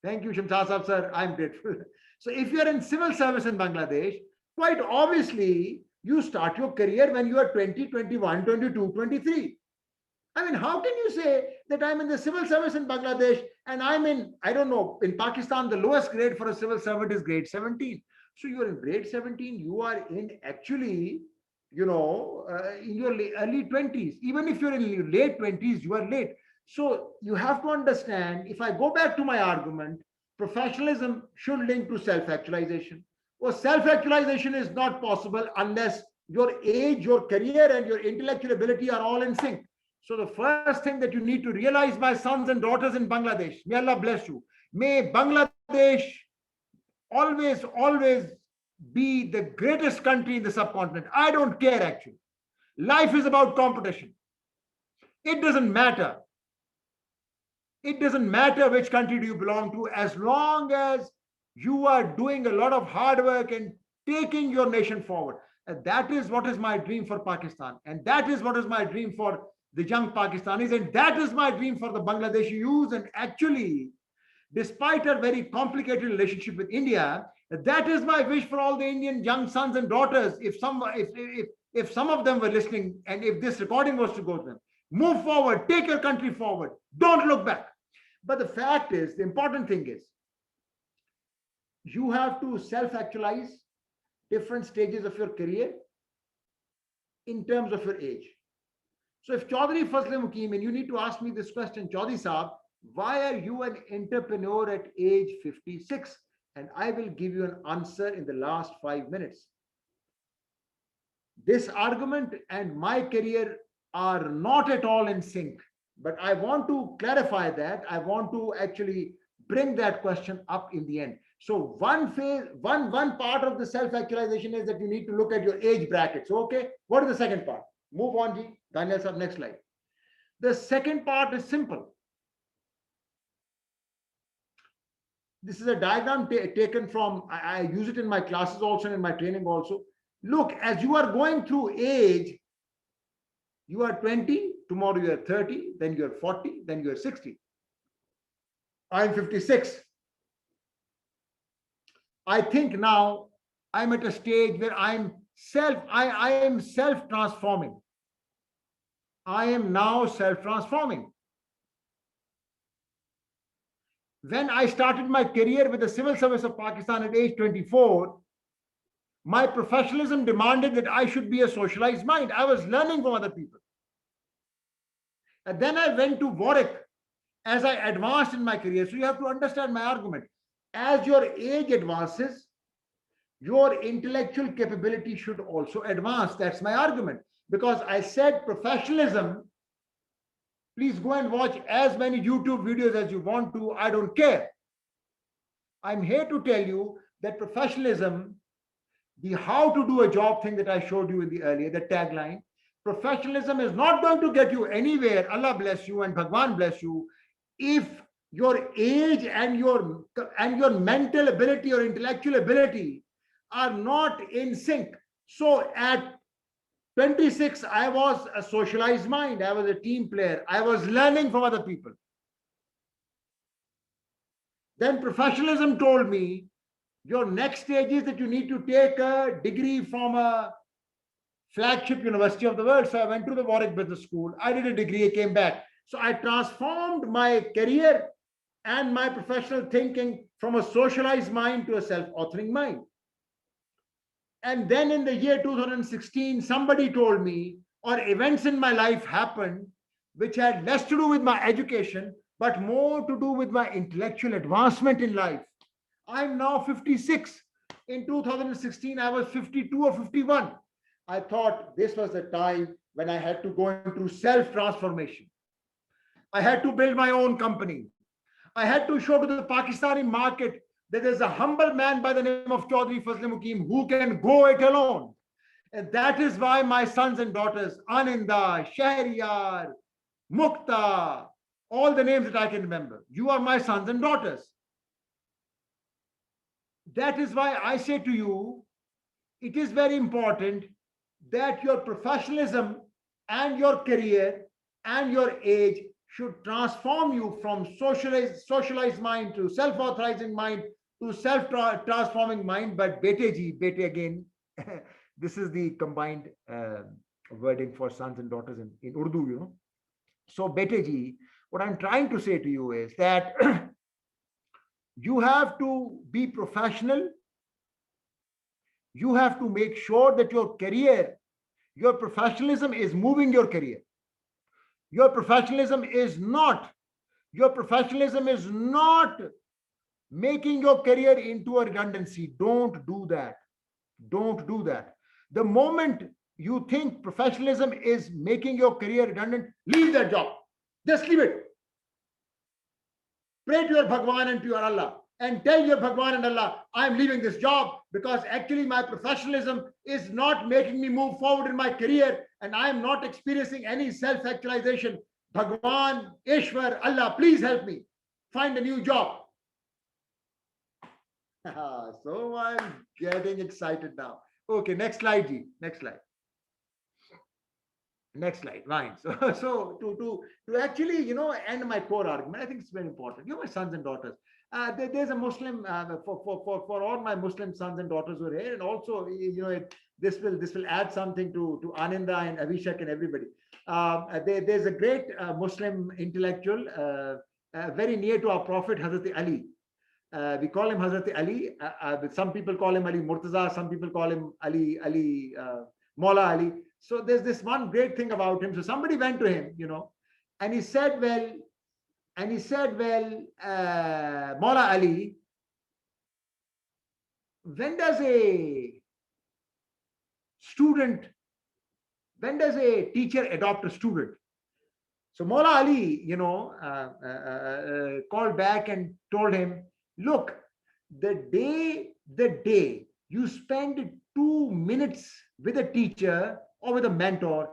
Thank you, Shamshad Saab, sir. I'm grateful. So if you're in civil service in Bangladesh, quite obviously, you start your career when you are 20, 21, 22, 23. I mean, how can you say that I'm in the civil service in Bangladesh and I'm in, I don't know, in Pakistan, the lowest grade for a civil servant is grade 17. So you're in grade 17, you are in actually, in your early 20s. Even if you're in your late 20s, you are late. So you have to understand, if I go back to my argument, professionalism should link to self-actualization. Well, self-actualization is not possible unless your age, your career, and your intellectual ability are all in sync. So the first thing that you need to realize, my sons and daughters in Bangladesh, may Allah bless you. May Bangladesh always be the greatest country in the subcontinent. I don't care actually. Life is about competition. It doesn't matter. It doesn't matter which country do you belong to, as long as you are doing a lot of hard work and taking your nation forward. And that is what is my dream for Pakistan. And that is what is my dream for the young Pakistanis. And that is my dream for the Bangladeshi youth. And actually, despite our very complicated relationship with India, that is my wish for all the Indian young sons and daughters. If some of them were listening, and if this recording was to go to them, move forward, take your country forward, don't look back. But the fact is, the important thing is, you have to self-actualize different stages of your career in terms of your age. So if Chaudhry Fazle Muqeem, and you need to ask me this question, Chaudhry Saab, why are you an entrepreneur at age 56? And I will give you an answer in the last 5 minutes. This argument and my career are not at all in sync. But I want to clarify that. I want to actually bring that question up in the end. So one phase, one part of the self-actualization is that you need to look at your age brackets. Okay, what is the second part? Move on, Ji. Daniel sir, next slide. The second part is simple. This is a diagram taken from, I use it in my classes also and in my training also. Look, as you are going through age, you are 20, tomorrow you are 30, then you are 40, then you are 60. I'm 56. I think now I'm at a stage where I am self-transforming. I am now self-transforming. When I started my career with the Civil Service of Pakistan at age 24, my professionalism demanded that I should be a socialized mind. I was learning from other people. And then I went to Warwick as I advanced in my career. So you have to understand my argument. As your age advances, your intellectual capability should also advance. That's my argument. Because I said professionalism, please go and watch as many YouTube videos as you want to. I don't care. I'm here to tell you that professionalism, the how to do a job thing that I showed you in the earlier, the tagline, professionalism is not going to get you anywhere. Allah bless you and Bhagwan bless you. If your age and your mental ability or intellectual ability are not in sync. So at 26, I was a socialized mind. I was a team player. I was learning from other people. Then professionalism told me, your next stage is that you need to take a degree from a flagship university of the world. So I went to the Warwick Business School. I did a degree, I came back. So I transformed my career and my professional thinking from a socialized mind to a self-authoring mind. And then in the year 2016, somebody told me, or events in my life happened, which had less to do with my education, but more to do with my intellectual advancement in life. I'm now 56. In 2016, I was 52 or 51. I thought this was the time when I had to go into self-transformation. I had to build my own company. I had to show to the Pakistani market that there's a humble man by the name of Chaudhry Fazle Muqeem who can go it alone. And that is why my sons and daughters, Aninda, Shahriyar, Mukta, all the names that I can remember, you are my sons and daughters. That is why I say to you, it is very important that your professionalism and your career and your age should transform you from socialized mind to self-authorizing mind to self-transforming mind. But bete again, this is the combined wording for sons and daughters in Urdu, you know. So bete, what I'm trying to say to you is that you have to be professional. You have to make sure that your career, your professionalism is moving your career. Your professionalism is not making your career into a redundancy. Don't do that. Don't do that. The moment you think professionalism is making your career redundant, leave that job. Just leave it. Pray to your Bhagwan and to your Allah and tell your Bhagwan and Allah, I'm leaving this job because actually my professionalism is not making me move forward in my career and I am not experiencing any self-actualization. Bhagwan, Ishwar, Allah, please help me find a new job. So I'm getting excited now. Okay, next slide, Ji. Next slide. Next slide, right. So to actually, you know, end my core argument, I think it's very important. You're my sons and daughters. There's a Muslim for all my Muslim sons and daughters who are here, and also, you know, this will add something to Ananda and Avishak and everybody. There's a great Muslim intellectual, very near to our Prophet, Hazrat Ali. We call him Hazrat Ali. Some people call him Ali Murtaza. Some people call him Ali Maula Ali. So there's this one great thing about him. So somebody went to him, you know, and he said, well, Maula Ali, when does a student When does a teacher adopt a student? So Maula Ali, called back and told him, look, the day you spend 2 minutes with a teacher or with a mentor,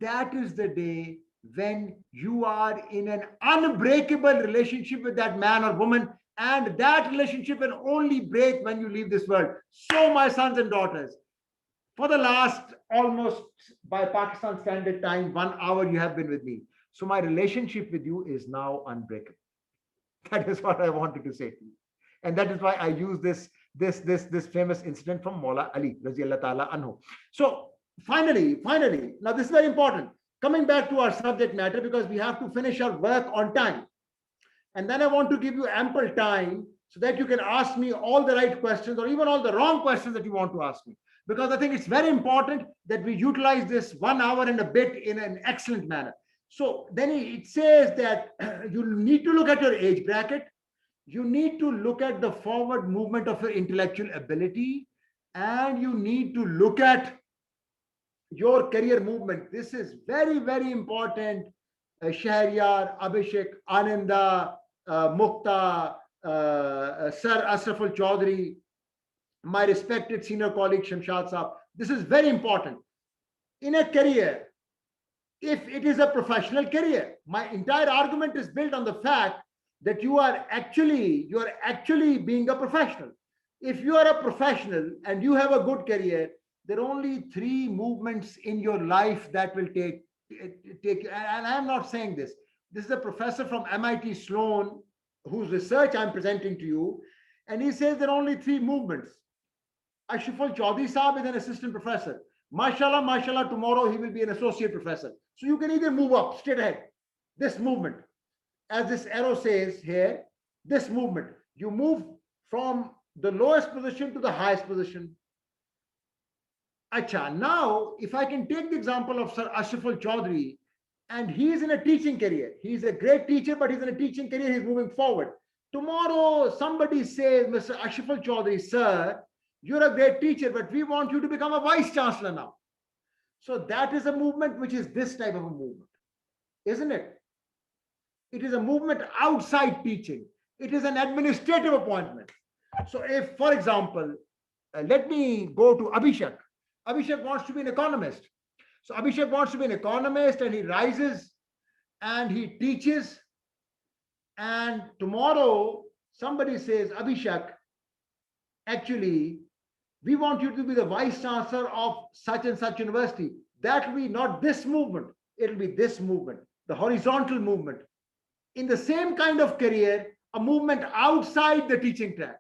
that is the day when you are in an unbreakable relationship with that man or woman, and that relationship will only break when you leave this world. So my sons and daughters, for the last almost, by Pakistan standard time, 1 hour you have been with me. So my relationship with you is now unbreakable. That is what I wanted to say to you. And that is why I use this famous incident from Maula Ali, Raziallah Ta'ala Anhu. So finally, now this is very important. Coming back to our subject matter, because we have to finish our work on time. And then I want to give you ample time so that you can ask me all the right questions or even all the wrong questions that you want to ask me. Because I think it's very important that we utilize this 1 hour and a bit in an excellent manner. So then it says that you need to look at your age bracket. You need to look at the forward movement of your intellectual ability, and you need to look at your career movement. This is very, very important. Shahriyar, Abhishek, Ananda, Mukta, Sir Asraful Chaudhary, my respected senior colleague Shamshad Saab. This is very important. In a career, if it is a professional career, my entire argument is built on the fact that you are actually being a professional. If you are a professional and you have a good career, there are only 3 movements in your life that will take, and I'm not saying this. This is a professor from MIT Sloan whose research I'm presenting to you, and he says there are only 3 movements. Ashraful Chaudhary Saab is an assistant professor. Mashallah, tomorrow he will be an associate professor. So you can either move up straight ahead. This movement, as this arrow says here, this movement, you move from the lowest position to the highest position. Acha, now if I can take the example of Sir Ashraful Chaudhary, and he is in a teaching career. He's a great teacher, but he's in a teaching career, he's moving forward. Tomorrow somebody says, Mr. Ashraful Chaudhary, sir, you're a great teacher, but we want you to become a vice chancellor now. So that is a movement which is this type of a movement, isn't it? It is a movement outside teaching. It is an administrative appointment. So if, for example, let me go to Abhishek. Abhishek wants to be an economist. So Abhishek wants to be an economist, and he rises and he teaches. And tomorrow somebody says, Abhishek, actually, we want you to be the vice chancellor of such and such university. That will be not this movement. It will be this movement, the horizontal movement. In the same kind of career, a movement outside the teaching track.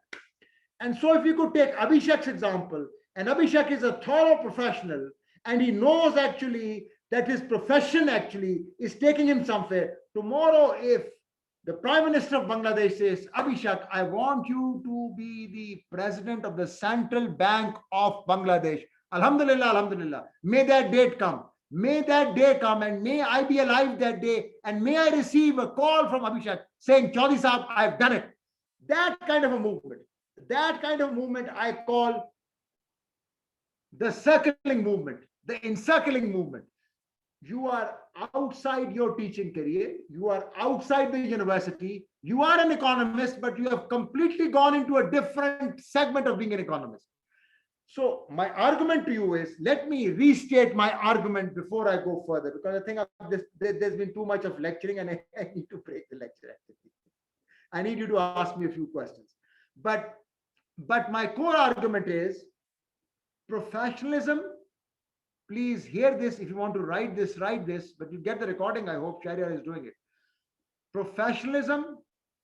And so if you could take Abhishek's example, and Abhishek is a thorough professional, and he knows actually that his profession actually is taking him somewhere. Tomorrow, if the Prime Minister of Bangladesh says, Abhishek, I want you to be the president of the Central Bank of Bangladesh. Alhamdulillah, alhamdulillah. May that date come. May that day come, and may I be alive that day, and may I receive a call from Abhishek saying, Chaudhary Saab, I've done it. That kind of a movement I call the circling movement, the encircling movement. You are outside your teaching career, you are outside the university, you are an economist, but you have completely gone into a different segment of being an economist. So my argument to you is, let me restate my argument before I go further, because I think there's been too much of lecturing, and I need to break the lecture. I need you to ask me a few questions. But my core argument is professionalism. Please hear this. If you want to write this, but you get the recording. I hope Sharia is doing it. Professionalism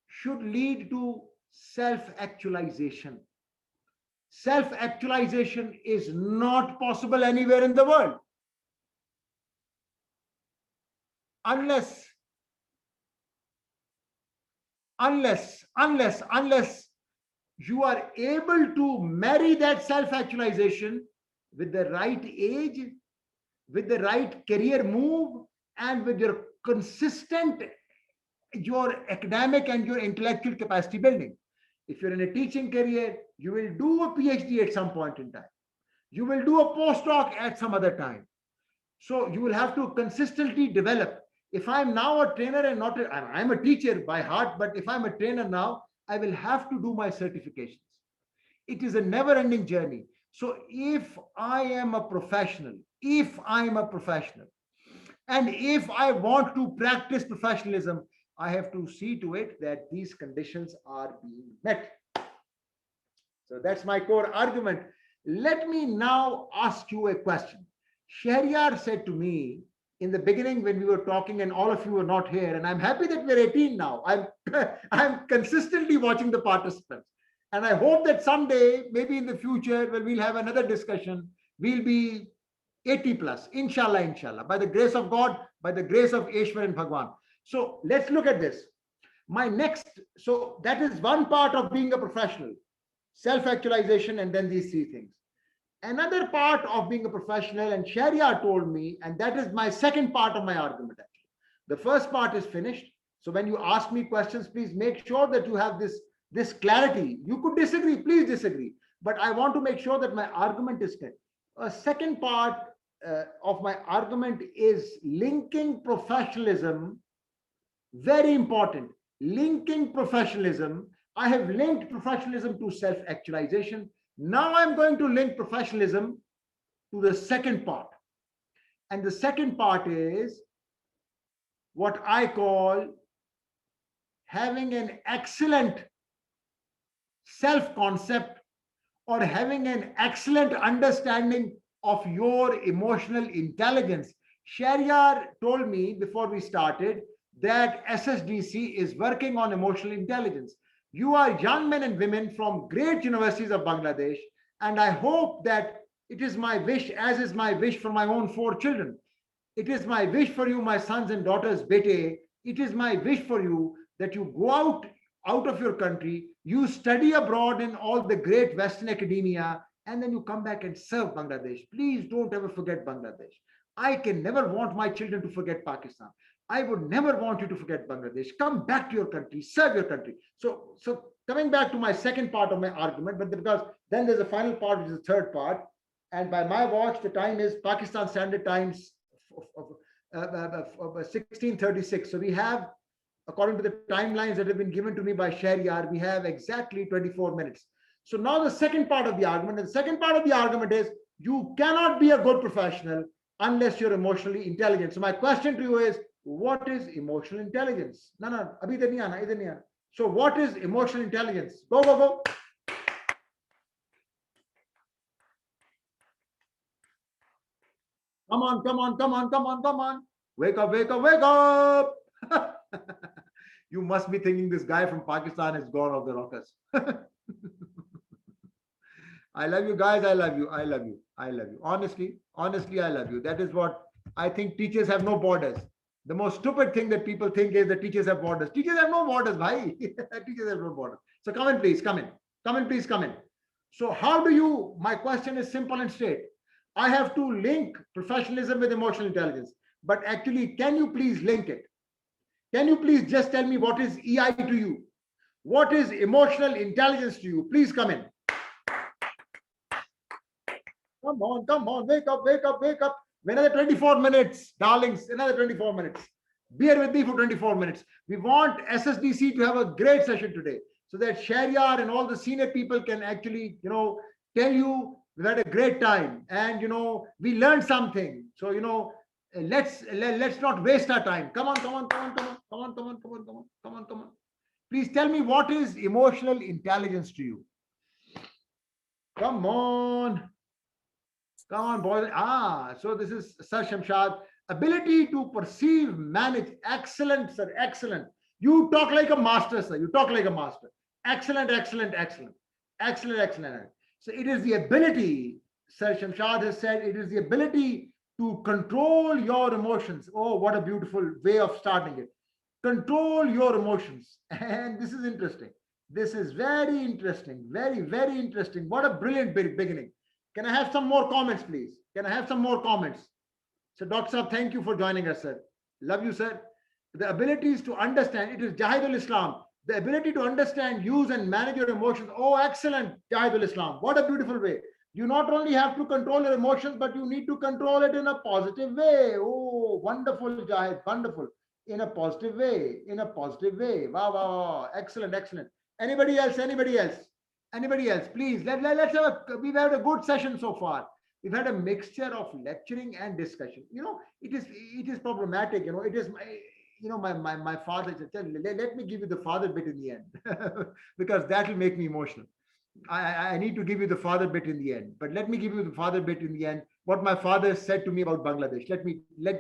should lead to self-actualization. Self-actualization is not possible anywhere in the world unless you are able to marry that self-actualization with the right age, with the right career move, and with your consistent, your academic and your intellectual capacity building. If you're in a teaching career, you will do a PhD at some point in time. You will do a postdoc at some other time. So you will have to consistently develop. If I'm now a trainer and not I'm a teacher by heart, but if I'm a trainer now, I will have to do my certifications. It is a never ending journey. So if I am a professional, and if I want to practice professionalism, I have to see to it that these conditions are being met. So that's my core argument. Let me now ask you a question. Shahryar said to me in the beginning when we were talking, and all of you were not here, and I'm happy that we're 18 now. I'm consistently watching the participants. And I hope that someday, maybe in the future, when we'll have another discussion, we'll be 80 plus, inshallah, inshallah, by the grace of God, by the grace of Ishwar and Bhagwan. So let's look at this. So that is one part of being a professional, self-actualization, and then these three things. Another part of being a professional, and Sharia told me, and that is my second part of my argument actually. The first part is finished. So when you ask me questions, please make sure that you have this clarity. You could disagree, please disagree, but I want to make sure that my argument is clear. A second part of my argument is linking professionalism. Very important. Linking professionalism. I have linked professionalism to self-actualization. Now I'm going to link professionalism to the second part. And the second part is what I call having an excellent self-concept, or having an excellent understanding of your emotional intelligence. Shahryar told me before we started that SSDC is working on emotional intelligence. You are young men and women from great universities of Bangladesh, and I hope that it is my wish, as is my wish for my own 4 children. It is my wish for you, my sons and daughters, bete. It is my wish for you that you go out of your country, you study abroad in all the great Western academia, and then you come back and serve Bangladesh. Please don't ever forget Bangladesh. I can never want my children to forget Pakistan. I would never want you to forget Bangladesh. Come back to your country, serve your country. So coming back to my second part of my argument, but because then there's a final part, which is the third part. And by my watch, the time is Pakistan Standard Times of 1636. So we have, according to the timelines that have been given to me by Shahryar, we have exactly 24 minutes. So now the second part of the argument, and the second part of the argument is you cannot be a good professional unless you're emotionally intelligent. So my question to you is, what is emotional intelligence? No, abhi idhar nahi aana, idhar nahi aana. So what is emotional intelligence? Go. Come on. Wake up. You must be thinking this guy from Pakistan is gone off the rockers. I love you guys. I love you. Honestly, I love you. That is what I think. Teachers have no borders. The most stupid thing that people think is that teachers have borders. Teachers have no borders, bhai. Teachers have no borders. So come in, please. Come in. So how do you, my question is simple and straight. I have to link professionalism with emotional intelligence. But actually, can you please link it? Can you please just tell me what is EI to you? What is emotional intelligence to you? Please come in. Come on. Wake up. Another 24 minutes, darlings. Another 24 minutes. Bear with me for 24 minutes. We want SSDC to have a great session today, so that Shahryar and all the senior people can actually, tell you we had a great time, and we learned something. So let's not waste our time. Come on. Please tell me, what is emotional intelligence to you? Come on, boys. So this is Sir Shamshad. Ability to perceive, manage. Excellent, sir. Excellent. You talk like a master, sir. You talk like a master. Excellent. So it is the ability, Sir Shamshad has said, it is the ability to control your emotions. Oh, what a beautiful way of starting it. Control your emotions. And this is interesting. This is very interesting. Very, very interesting. What a brilliant beginning. Can I have some more comments, please? Can I have some more comments? So, Dr. Saab, thank you for joining us, sir. Love you, sir. The abilities to understand, it is Jahidul Islam. The ability to understand, use, and manage your emotions. Oh, excellent, Jahidul Islam. What a beautiful way. You not only have to control your emotions, but you need to control it in a positive way. Oh, wonderful, Jahid, wonderful. In a positive way, in a positive way. Wow, wow, wow. Excellent, excellent. Anybody else? Anybody else? Anybody else? Please, let's have we've had a good session so far. We've had a mixture of lecturing and discussion. You know, it is problematic. You know, it is my father said, let me give you the father bit in the end because that will make me emotional. I need to give you the father bit in the end, but let me give you the father bit in the end. What my father said to me about Bangladesh. Let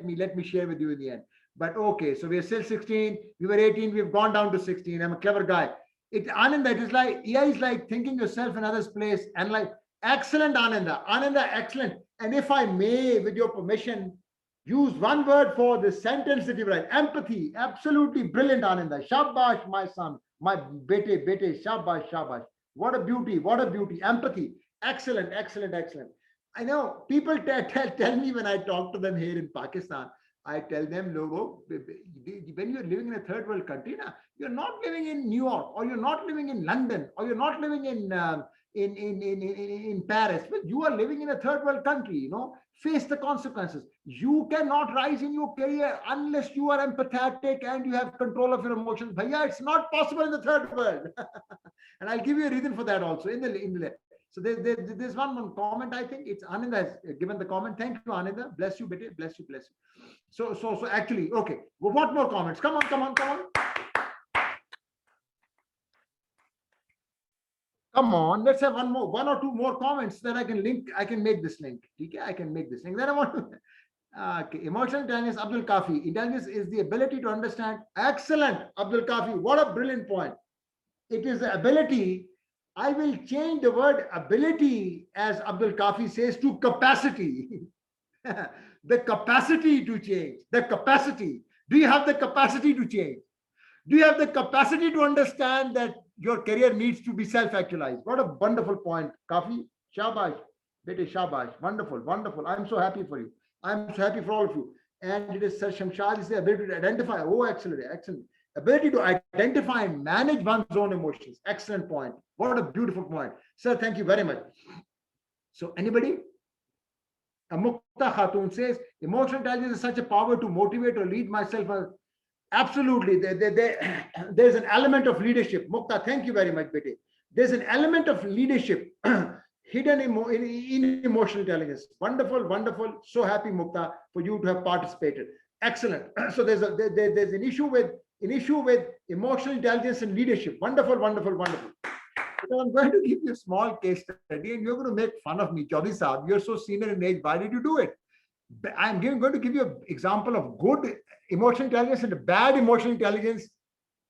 me share with you in the end. But okay, so we are still 16. We were 18. We've gone down to 16. I'm a clever guy. It's Ananda. It is like is like thinking yourself in others' place and like excellent, Ananda. Ananda, excellent. And if I may, with your permission, use one word for the sentence that you write. Empathy. Absolutely brilliant, Ananda. Shabash, my son. My bete, shabash, shabash. What a beauty, what a beauty. Empathy. Excellent, excellent, excellent. I know people tell me when I talk to them here in Pakistan, I tell them, Logo, when you're living in a third world country, you're not living in New York, or you're not living in London, or you're not living in Paris. But you are living in a third world country, you know, face the consequences. You cannot rise in your career unless you are empathetic and you have control of your emotions. Bhaiya, it's not possible in the third world. And I'll give you a reason for that also in the so there's one comment. I think it's Ananda has given the comment. Thank you, Ananda. Bless you, bete. Bless you, bless you. So actually, okay. Well, what more comments? Come on. Come on, let's have one or two more comments that I can link. I can make this link. Okay, I can make this link. Then I want to. Okay, emotional intelligence, Abdul Kafi. Intelligence is the ability to understand. Excellent, Abdul Kafi. What a brilliant point. It is the ability. I will change the word ability, as Abdul Kafi says, to capacity. The capacity to change. The capacity. Do you have the capacity to change? Do you have the capacity to understand that your career needs to be self-actualized? What a wonderful point, Kafi. Shabash. Bete shabash. Wonderful, wonderful. I'm so happy for you. I'm so happy for all of you. And it is Shamshad is the ability to identify. Oh, excellent, excellent. Ability to identify and manage one's own emotions. Excellent point. What a beautiful point. Sir, thank you very much. So anybody? Mukta Khatun says, emotional intelligence is such a power to motivate or lead myself. Absolutely. There's an element of leadership. Mukta, thank you very much, Bete. There's an element of leadership hidden in emotional intelligence. Wonderful, wonderful. So happy, Mukta, for you to have participated. Excellent. So there's an issue with emotional intelligence and leadership. Wonderful, wonderful, wonderful. So I'm going to give you a small case study, and you're going to make fun of me. Chaudhary Saab, you're so senior in age. Why did you do it? I'm going to give you an example of good emotional intelligence and bad emotional intelligence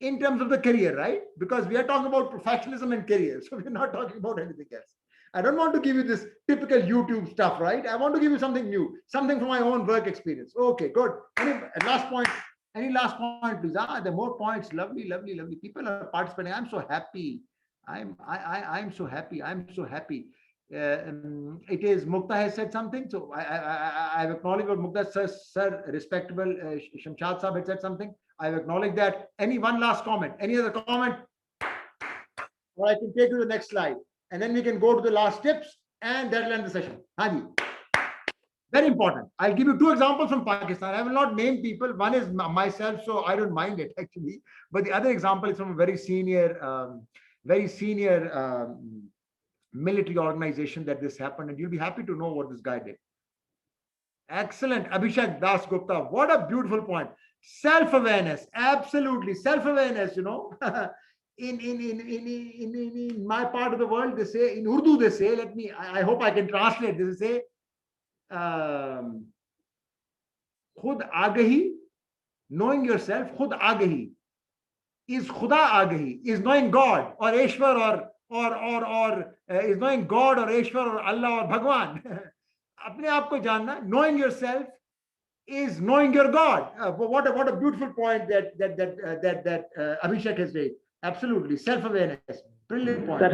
in terms of the career, right? Because we are talking about professionalism and career. So we're not talking about anything else. I don't want to give you this typical YouTube stuff, right? I want to give you something new, something from my own work experience. Okay, good. Any last point? Any last point, please? There are more points. Lovely, lovely, lovely. People are participating. I'm so happy. I'm so happy. I'm so happy. It is Mukta has said something. So I've acknowledged what Mukta sir, respectable Shamshad Saab had said something. I've acknowledged that. Any one last comment? Any other comment? Or I can take you to the next slide. And then we can go to the last tips and that'll end the session. Haji. Very important. I'll give you two examples from Pakistan. I will not name people. One is myself, so I don't mind it actually. But the other example is from a very senior military organization that this happened, and you'll be happy to know what this guy did. Excellent. Abhishek Das Gupta. What a beautiful point. Self-awareness. Absolutely. Self-awareness, you know. In my part of the world, they say, in Urdu, they say, I hope I can translate. They say, Khud Agahi, knowing yourself, Khud Agahi, is Khuda Agahi, is knowing God or Eshwar or is knowing God or Eshwar or Allah or Bhagwan. Apne aap ko janna, knowing yourself is knowing your God. What a beautiful point that Abhishek has made. Absolutely, self-awareness. Brilliant point. Sir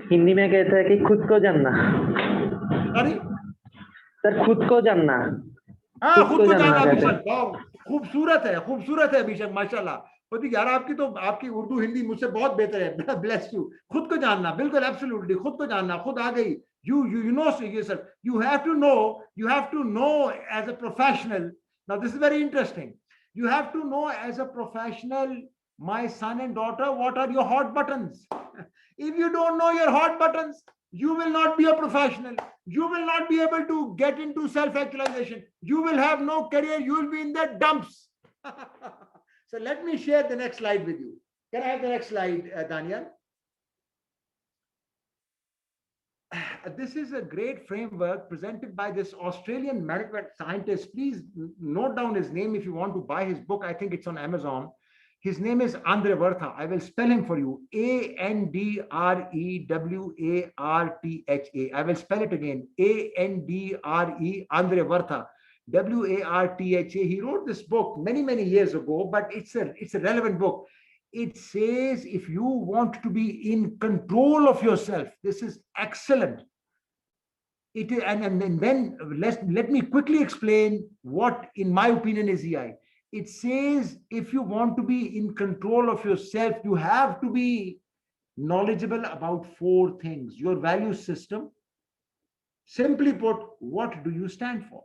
Hindi में कहते हैं कि खुद को जानना. Sorry? Sir खुद को जानना. हाँ, खुद को जानना अभिषेक. खूबसूरत है अभिषेक, माशाल्लाह. होती यार आपकी उर्दू हिंदी मुझसे बहुत बेहतर है. Bless you. खुद को जानना, बिल्कुल एब्सोल्युटली. खुद को जानना, खुद आ गई. You know yourself. You have to know as a professional. Now, this is very interesting. You have to know as a professional, my son and daughter, what are your hot buttons? If you don't know your hot buttons, you will not be a professional. You will not be able to get into self-actualization. You will have no career. You will be in the dumps. So let me share the next slide with you. Can I have the next slide, Daniel? This is a great framework presented by this Australian management scientist. Please note down his name if you want to buy his book. I think it's on Amazon. His name is Andre Vartha. I will spell him for you. Andrewartha. I will spell it again. Andre Vartha. Wartha. He wrote this book many years ago, but it's a relevant book. It says if you want to be in control of yourself, this is excellent. It is, and then let me quickly explain what, in my opinion, is EI. It says if you want to be in control of yourself, you have to be knowledgeable about 4 things. Your value system. Simply put, what do you stand for?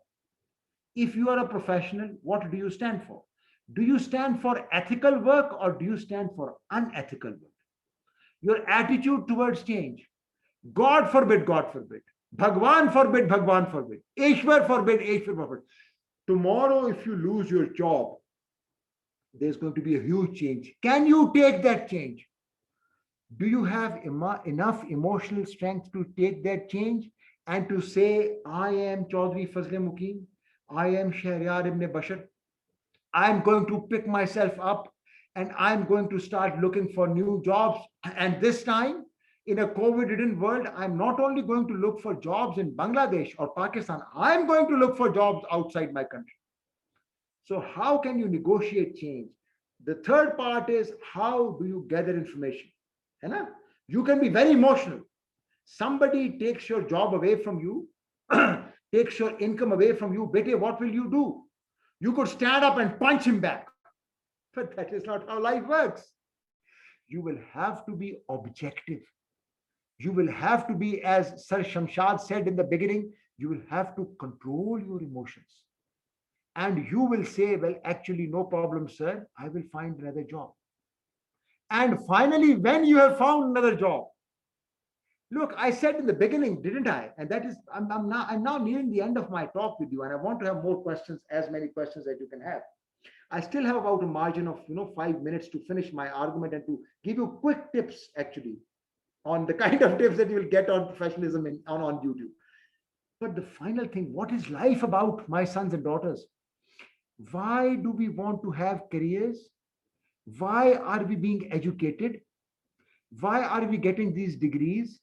If you are a professional, what do you stand for? Do you stand for ethical work or do you stand for unethical work? Your attitude towards change. God forbid, God forbid. Bhagwan forbid, Bhagwan forbid. Ishwar forbid, Ishwar forbid. Tomorrow, if you lose your job, there's going to be a huge change. Can you take that change? Do you have enough emotional strength to take that change and to say, I am Chaudhry Fazle Muqeem, I am Shahryar Ibn Bashar, I'm going to pick myself up and I'm going to start looking for new jobs. And this time, in a COVID-ridden world, I'm not only going to look for jobs in Bangladesh or Pakistan, I'm going to look for jobs outside my country. So how can you negotiate change? The third part is, how do you gather information? You can be very emotional. Somebody takes your job away from you, takes your income away from you. Bete, what will you do? You could stand up and punch him back. But that is not how life works. You will have to be objective. You will have to be, as Sir Shamshad said in the beginning, you will have to control your emotions. And you will say, well, actually, no problem, sir. I will find another job. And finally, when you have found another job, look, I said in the beginning, didn't I? And that is, I'm now nearing the end of my talk with you, and I want to have more questions, as many questions that you can have. I still have about a margin of 5 minutes to finish my argument and to give you quick tips, actually, on the kind of tips that you will get on professionalism on YouTube. But the final thing, what is life about, my sons and daughters? Why do we want to have careers? Why are we being educated? Why are we getting these degrees?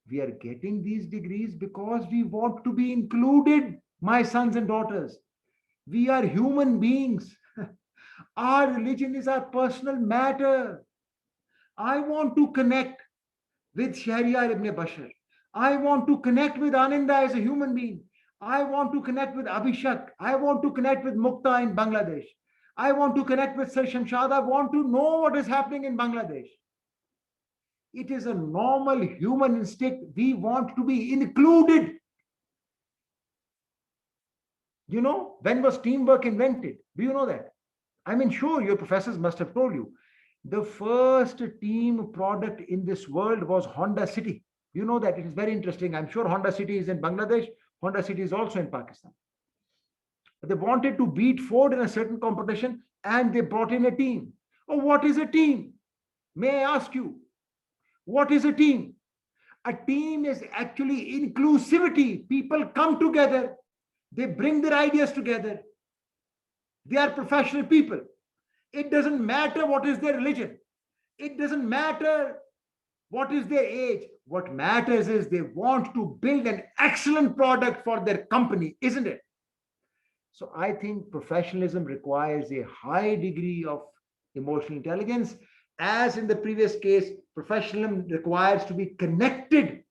We are getting these degrees because we want to be included, my sons and daughters. We are human beings. Our religion is our personal matter. I want to connect with Shahryar Ibn Bashar. I want to connect with Ananda as a human being. I want to connect with Abhishek. I want to connect with Mukta in Bangladesh. I want to connect with Sir Shamshad. I want to know what is happening in Bangladesh. It is a normal human instinct. We want to be included. When was teamwork invented? Do you know that? I mean, sure, your professors must have told you. The first team product in this world was Honda City. You know that. It is very interesting. I'm sure Honda City is in Bangladesh. Honda City is also in Pakistan. They wanted to beat Ford in a certain competition, and they brought in a team. Oh, what is a team? May I ask you, what is a team? A team is actually inclusivity. People come together. They bring their ideas together. They are professional people. It doesn't matter what is their religion. It doesn't matter what is their age. What matters is they want to build an excellent product for their company, isn't it? So I think professionalism requires a high degree of emotional intelligence. As in the previous case, professionalism requires to be connected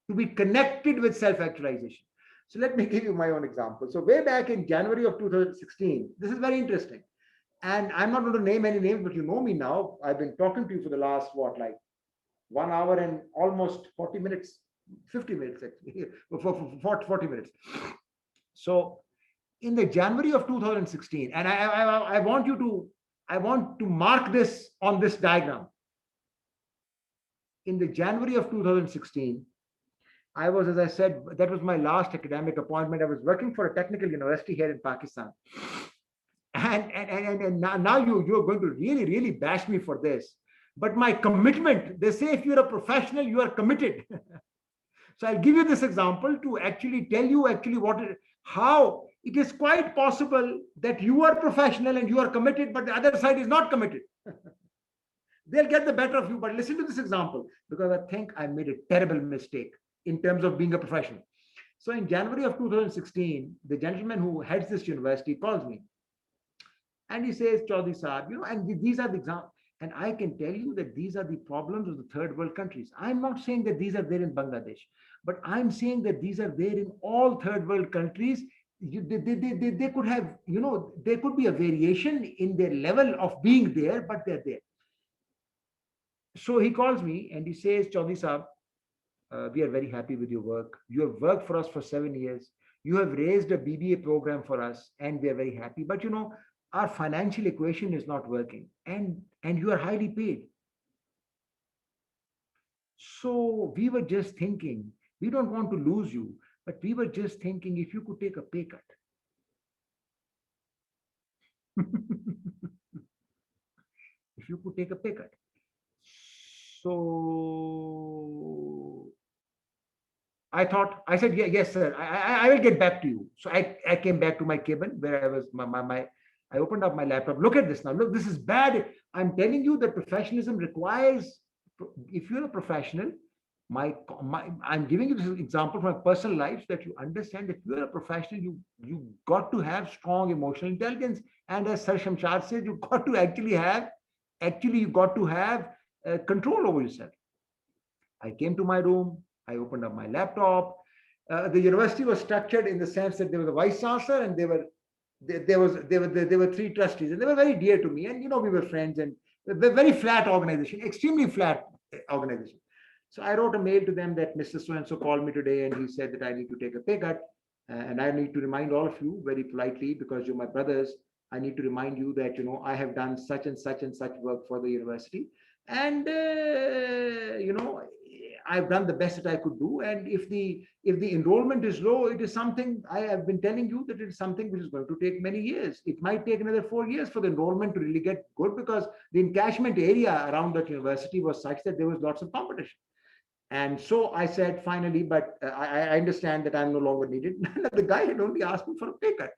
with self-actualization. So let me give you my own example. So way back in January of 2016, this is very interesting. And I'm not going to name any names, but you know me now. I've been talking to you for the last, 1 hour and almost 40 minutes. 50 minutes actually, for 40 minutes. So in the January of 2016, and I want to mark this on this diagram. In the January of 2016, I was, as I said, that was my last academic appointment. I was working for a technical university here in Pakistan. And now you're going to really bash me for this. But my commitment, they say if you're a professional, you are committed. So I'll give you this example to actually tell you how it is quite possible that you are professional and you are committed, but the other side is not committed. They'll get the better of you. But listen to this example, because I think I made a terrible mistake in terms of being a professional. So in January of 2016, the gentleman who heads this university calls me. And he says, Chaudhry Saab, and these are the examples. And I can tell you that these are the problems of the third world countries. I'm not saying that these are there in Bangladesh, but I'm saying that these are there in all third world countries. They could have, there could be a variation in their level of being there, but they're there. So he calls me and he says, Chaudhry Saab, we are very happy with your work. You have worked for us for 7 years. You have raised a BBA program for us, and we are very happy. But our financial equation is not working, and you are highly paid. So we were just thinking, we don't want to lose you, but we were just thinking if you could take a pay cut. If you could take a pay cut. So I said, yes, sir, I will get back to you. So I came back to my cabin where I was, I opened up my laptop. Look at this now. Look, this is bad. I'm telling you that professionalism requires, if you're a professional, I'm giving you this example from my personal life, so that you understand that if you're a professional, you got to have strong emotional intelligence. And as Sir Shamshad said, you got to have control over yourself. I came to my room. I opened up my laptop. The university was structured in the sense that there was a vice chancellor and there were 3 trustees, and they were very dear to me. And we were friends, and a very flat organization, extremely flat organization. So I wrote a mail to them that Mr. So-and-so called me today, and he said that I need to take a pay cut. And I need to remind all of you very politely, because you're my brothers, I need to remind you that, I have done such and such and such work for the university. And, I've done the best that I could do. And if the enrollment is low, it is something I have been telling you that it is something which is going to take many years. It might take another 4 years for the enrollment to really get good, because the encashment area around that university was such that there was lots of competition. And so I said, finally, but I understand that I'm no longer needed. The guy had only asked me for a pay cut.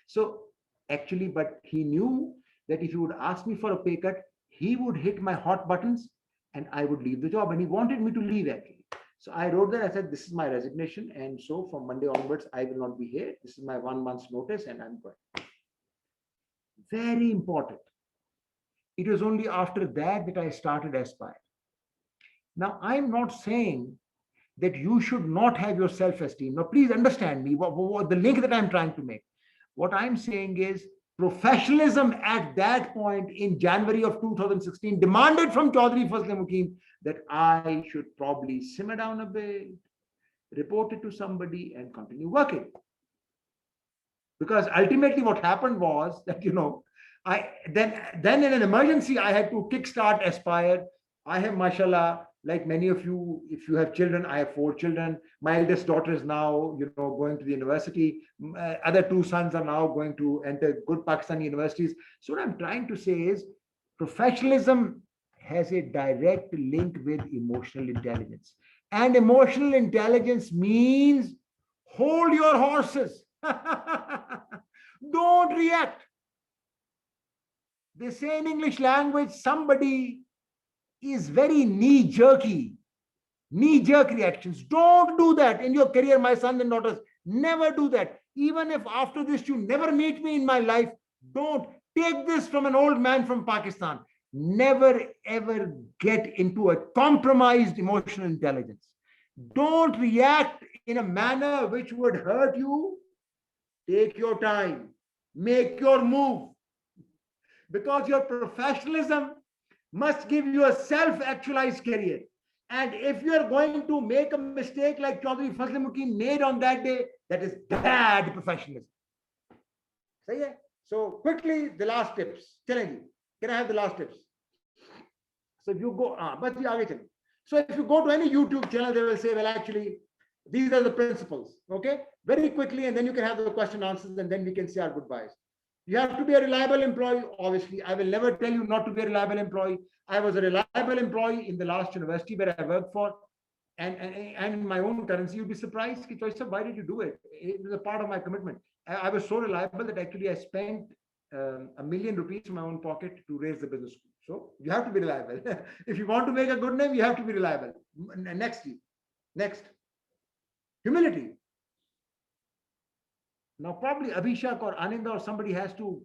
So actually, but he knew that if he would ask me for a pay cut, he would hit my hot buttons and I would leave the job. And he wanted me to leave actually. So I wrote that, I said, this is my resignation. And so from Monday onwards, I will not be here. This is my 1 month's notice and I'm going. Very important. It was only after that I started Aspire. Now, I'm not saying that you should not have your self-esteem. Now, please understand me, the link that I'm trying to make. What I'm saying is professionalism at that point in January of 2016 demanded from Chaudhry Fazle Muqeem that I should probably simmer down a bit, report it to somebody and continue working. Because ultimately what happened was that, then in an emergency, I had to kickstart Aspire. I have, mashallah, like many of you, if you have children, I have 4 children. My eldest daughter is now, going to the university. Other 2 sons are now going to enter good Pakistani universities. So what I'm trying to say is professionalism has a direct link with emotional intelligence. And emotional intelligence means hold your horses. Don't react. They say in English language, somebody is very knee-jerk reactions. Don't do that in your career, my sons and daughters. Never do that. Even if after this you never meet me in my life, don't. Take this from an old man from Pakistan. Never ever get into a compromised emotional intelligence. Don't react in a manner which would hurt you. Take your time. Make your move. Because your professionalism must give you a self-actualized career. And if you are going to make a mistake like Chaudhry Fazle Muqeem made on that day, that is bad professionalism. So quickly, the last tips. Can I have the last tips? So if you go, so if you go to any YouTube channel, they will say, well, actually, these are the principles. Okay, very quickly, and then you can have the question answers, and then we can say our goodbyes. You have to be a reliable employee. Obviously, I will never tell you not to be a reliable employee. I was a reliable employee in the last university where I worked for, and in my own currency. You'd be surprised, why did you do it? It was a part of my commitment. I was so reliable that actually I spent ₹1 million from my own pocket to raise the business school. So you have to be reliable. If you want to make a good name, you have to be reliable. Next, humility. Now, probably Abhishek or Ananda or somebody has to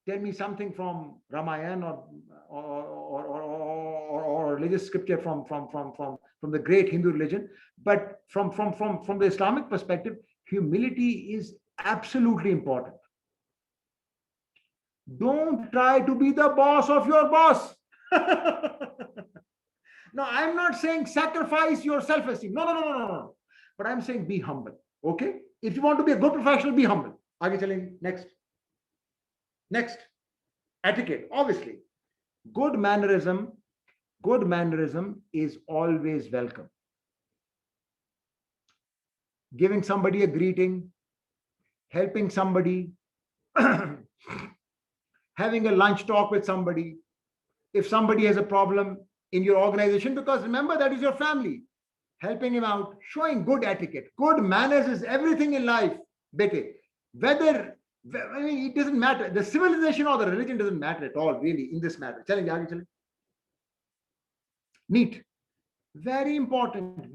tell me something from Ramayana or religious scripture from the great Hindu religion. But from the Islamic perspective, humility is absolutely important. Don't try to be the boss of your boss. Now, I'm not saying sacrifice your self-esteem. No. But I'm saying be humble. Okay? If you want to be a good professional, be humble. Next, etiquette. Obviously, good mannerism is always welcome. Giving somebody a greeting, helping somebody, having a lunch talk with somebody, if somebody has a problem in your organization, because remember, that is your family. Helping him out, showing good etiquette. Good manners is everything in life, bete. It doesn't matter. The civilization or the religion doesn't matter at all, really, in this matter. Neat. Very important.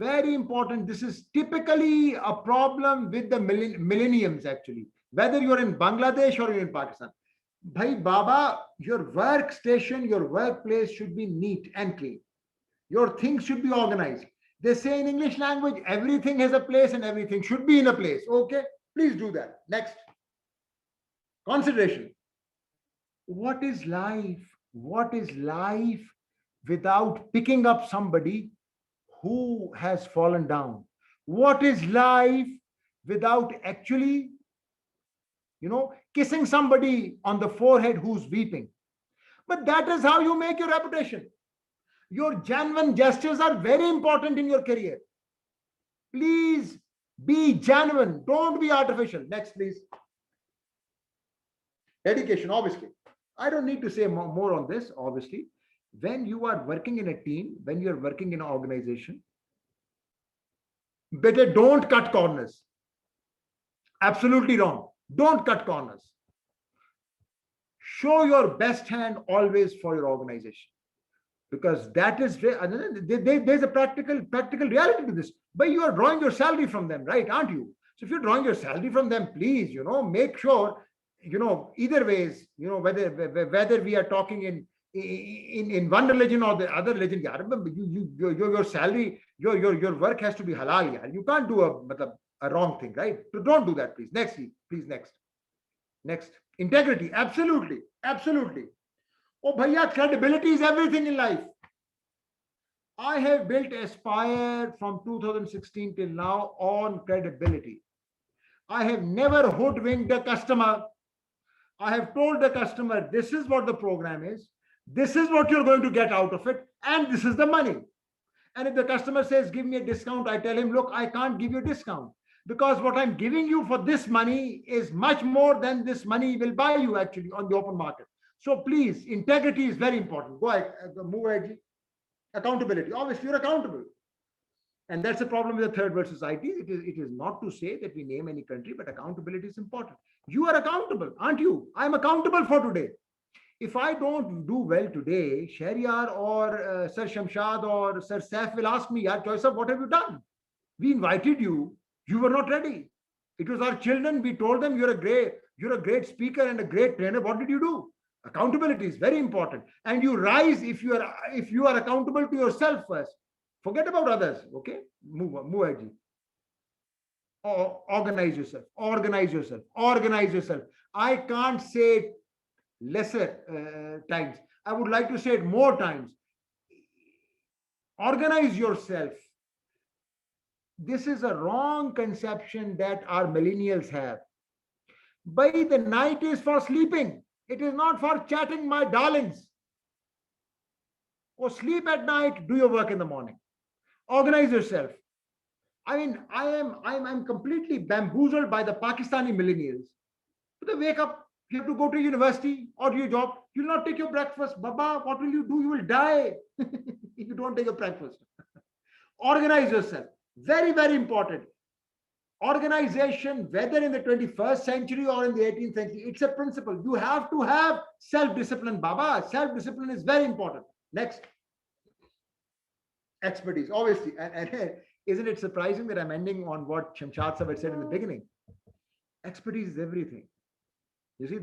This is typically a problem with the millenniums, actually. Whether you're in Bangladesh or you're in Pakistan. Bhai Baba, your workstation, your workplace should be neat and clean. Your things should be organized. They say in English language, everything has a place and everything should be in a place. Okay, please do that. Next, consideration. What is life? Without picking up somebody who has fallen down? What is life without actually, kissing somebody on the forehead who's weeping? But that is how you make your reputation. Your genuine gestures are very important in your career. Please be genuine. Don't be artificial. Next, please. Dedication, obviously. I don't need to say more on this, obviously. When you are working in a team, when you're working in an organization, better don't cut corners. Absolutely wrong. Don't cut corners. Show your best hand always for your organization. Because that is there's a practical reality to this. But you are drawing your salary from them, right? Aren't you? So if you're drawing your salary from them, please, make sure, either ways, whether we are talking in one religion or the other religion, remember, your salary, your work has to be halal. You can't do a wrong thing, right? So don't do that, please. Next, integrity. Absolutely. Oh, bhaiya, credibility is everything in life. I have built Aspire from 2016 till now on credibility. I have never hoodwinked a customer. I have told the customer, this is what the program is. This is what you're going to get out of it. And this is the money. And if the customer says, give me a discount, I tell him, look, I can't give you a discount. Because what I'm giving you for this money is much more than this money will buy you actually on the open market. So please, integrity is very important. Go ahead, move ahead. Accountability. Obviously, you're accountable. And that's the problem with the third world society. It is not to say that we name any country, but accountability is important. You are accountable, aren't you? I'm accountable for today. If I don't do well today, Shahryar or Sir Shamshad or Sir Saif will ask me, Yaar Choice of, what have you done? We invited you. You were not ready. It was our children. We told them, you're a great speaker and a great trainer. What did you do? Accountability is very important. And you rise if you are accountable to yourself first. Forget about others. Okay? Move ahead. Organize yourself. I can't say it lesser times. I would like to say it more times. Organize yourself. This is a wrong conception that our millennials have. By the night is for sleeping. It is not for chatting, my darlings. Or sleep at night, do your work in the morning. Organize yourself. I mean, I'm completely bamboozled by the Pakistani millennials. They wake up, you have to go to university or to your job. You'll not take your breakfast. Baba, what will you do? You will die if you don't take your breakfast. Organize yourself. Very, very important. Organization, whether in the 21st century or in the 18th century, it's a principle. You have to have self-discipline, Baba. Self-discipline is very important. Next. Expertise, obviously. And isn't it surprising that I'm ending on what Shamshad Sahib had said in the beginning? Expertise is everything. You see,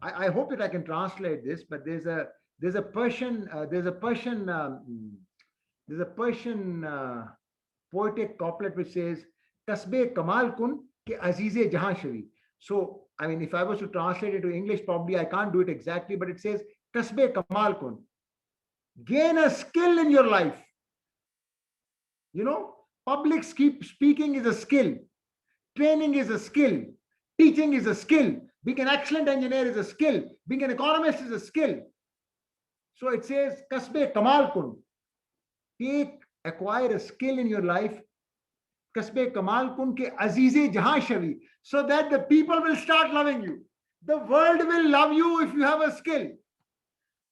I hope that I can translate this, but there's a Persian poetic couplet which says, "Kasbe kamal kun ke azize jahan shavi." So, I mean, if I was to translate it to English, probably I can't do it exactly, but it says, "Kasbe kamal kun." Gain a skill in your life. You know, public speaking is a skill. Training is a skill. Teaching is a skill. Being an excellent engineer is a skill. Being an economist is a skill. So it says, Kasbe kamal kun. Acquire a skill in your life. Kasbe kamal kun ke azize jahan shavi. So that the people will start loving you. The world will love you if you have a skill.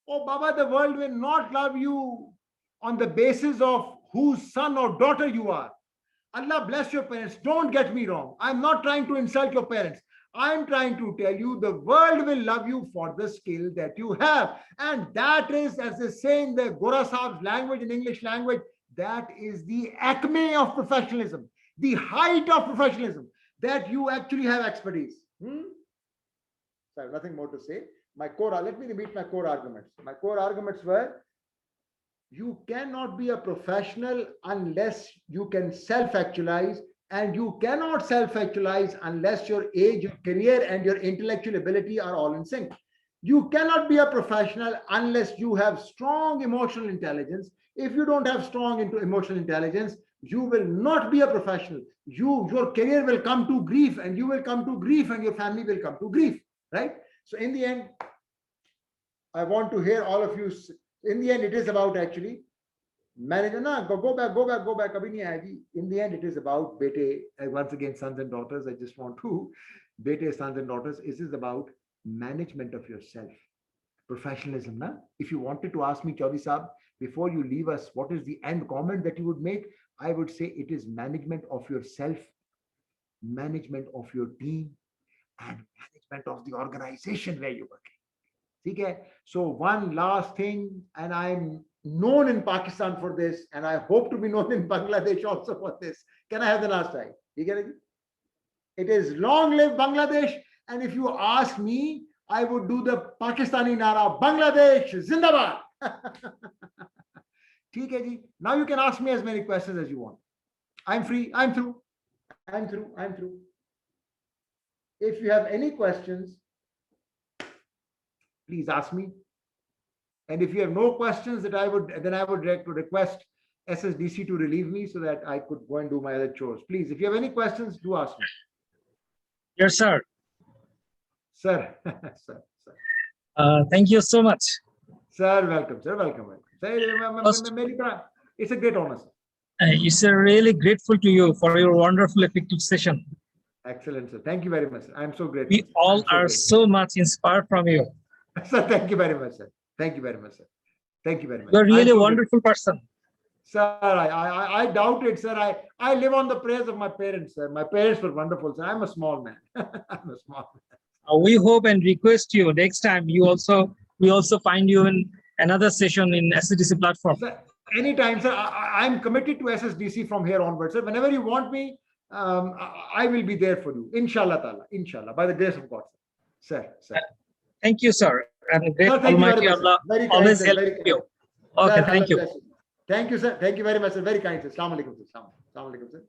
Oh, Baba, the world will not love you on the basis of whose son or daughter you are. Allah bless your parents. Don't get me wrong. I'm not trying to insult your parents. I'm trying to tell you the world will love you for the skill that you have. And that is, as they say in the Gora Saab's language, in English language, that is the acme of professionalism, the height of professionalism, that you actually have expertise. So I have nothing more to say. Let me repeat my core arguments. My core arguments were, you cannot be a professional unless you can self-actualize, and you cannot self-actualize unless your age, your career, and your intellectual ability are all in sync. You cannot be a professional unless you have strong emotional intelligence. If you don't have strong emotional intelligence, you will not be a professional. Your career will come to grief, and you will come to grief, and your family will come to grief, right? So in the end, I want to hear all of you. In the end, it is about actually managing. Go back. In the end, it is about bete. Once again, sons and daughters. I just want to bete, sons and daughters. It is about management of yourself. Professionalism. Na? If you wanted to ask me, Chaudhary Saab, before you leave us, what is the end comment that you would make? I would say it is management of yourself, management of your team, and management of the organization where you're working. Okay? So one last thing, and I'm known in Pakistan for this, and I hope to be known in Bangladesh also for this. Can I have the last time? It is long live Bangladesh, and if you ask me, I would do the Pakistani Nara, Bangladesh Zindabad. Now you can ask me as many questions as you want. I'm free. I'm through. If you have any questions, please ask me. And if you have no questions, then I would request SSDC to relieve me so that I could go and do my other chores. Please, if you have any questions, do ask me. Yes, sir. Sir. Thank you so much. Sir, welcome. It's a great honor, sir. It's really grateful to you for your wonderful, effective session. Excellent, sir. Thank you very much, sir. I'm so grateful. We all are so much inspired from you. Sir, thank you very much, sir. Thank you very much, sir. Thank you very much. You're really a wonderful person. Sir, I doubt it, sir. I live on the praise of my parents, sir. My parents were wonderful, sir. I'm a small man. We hope and request you next time we also find you in another session in SSDC platform. Sir, anytime, sir. I'm committed to SSDC from here onwards, sir. Whenever you want me, I will be there for you. Inshallah ta'ala. Inshallah. By the grace of God, sir. Sir. Thank you, sir. And great sir, Almighty Allah always help you. Okay, sir, thank you. Thank you, sir. Thank you very much, sir. Very kind, sir. Assalamu alaikum, sir. Assalamu alaikum, sir.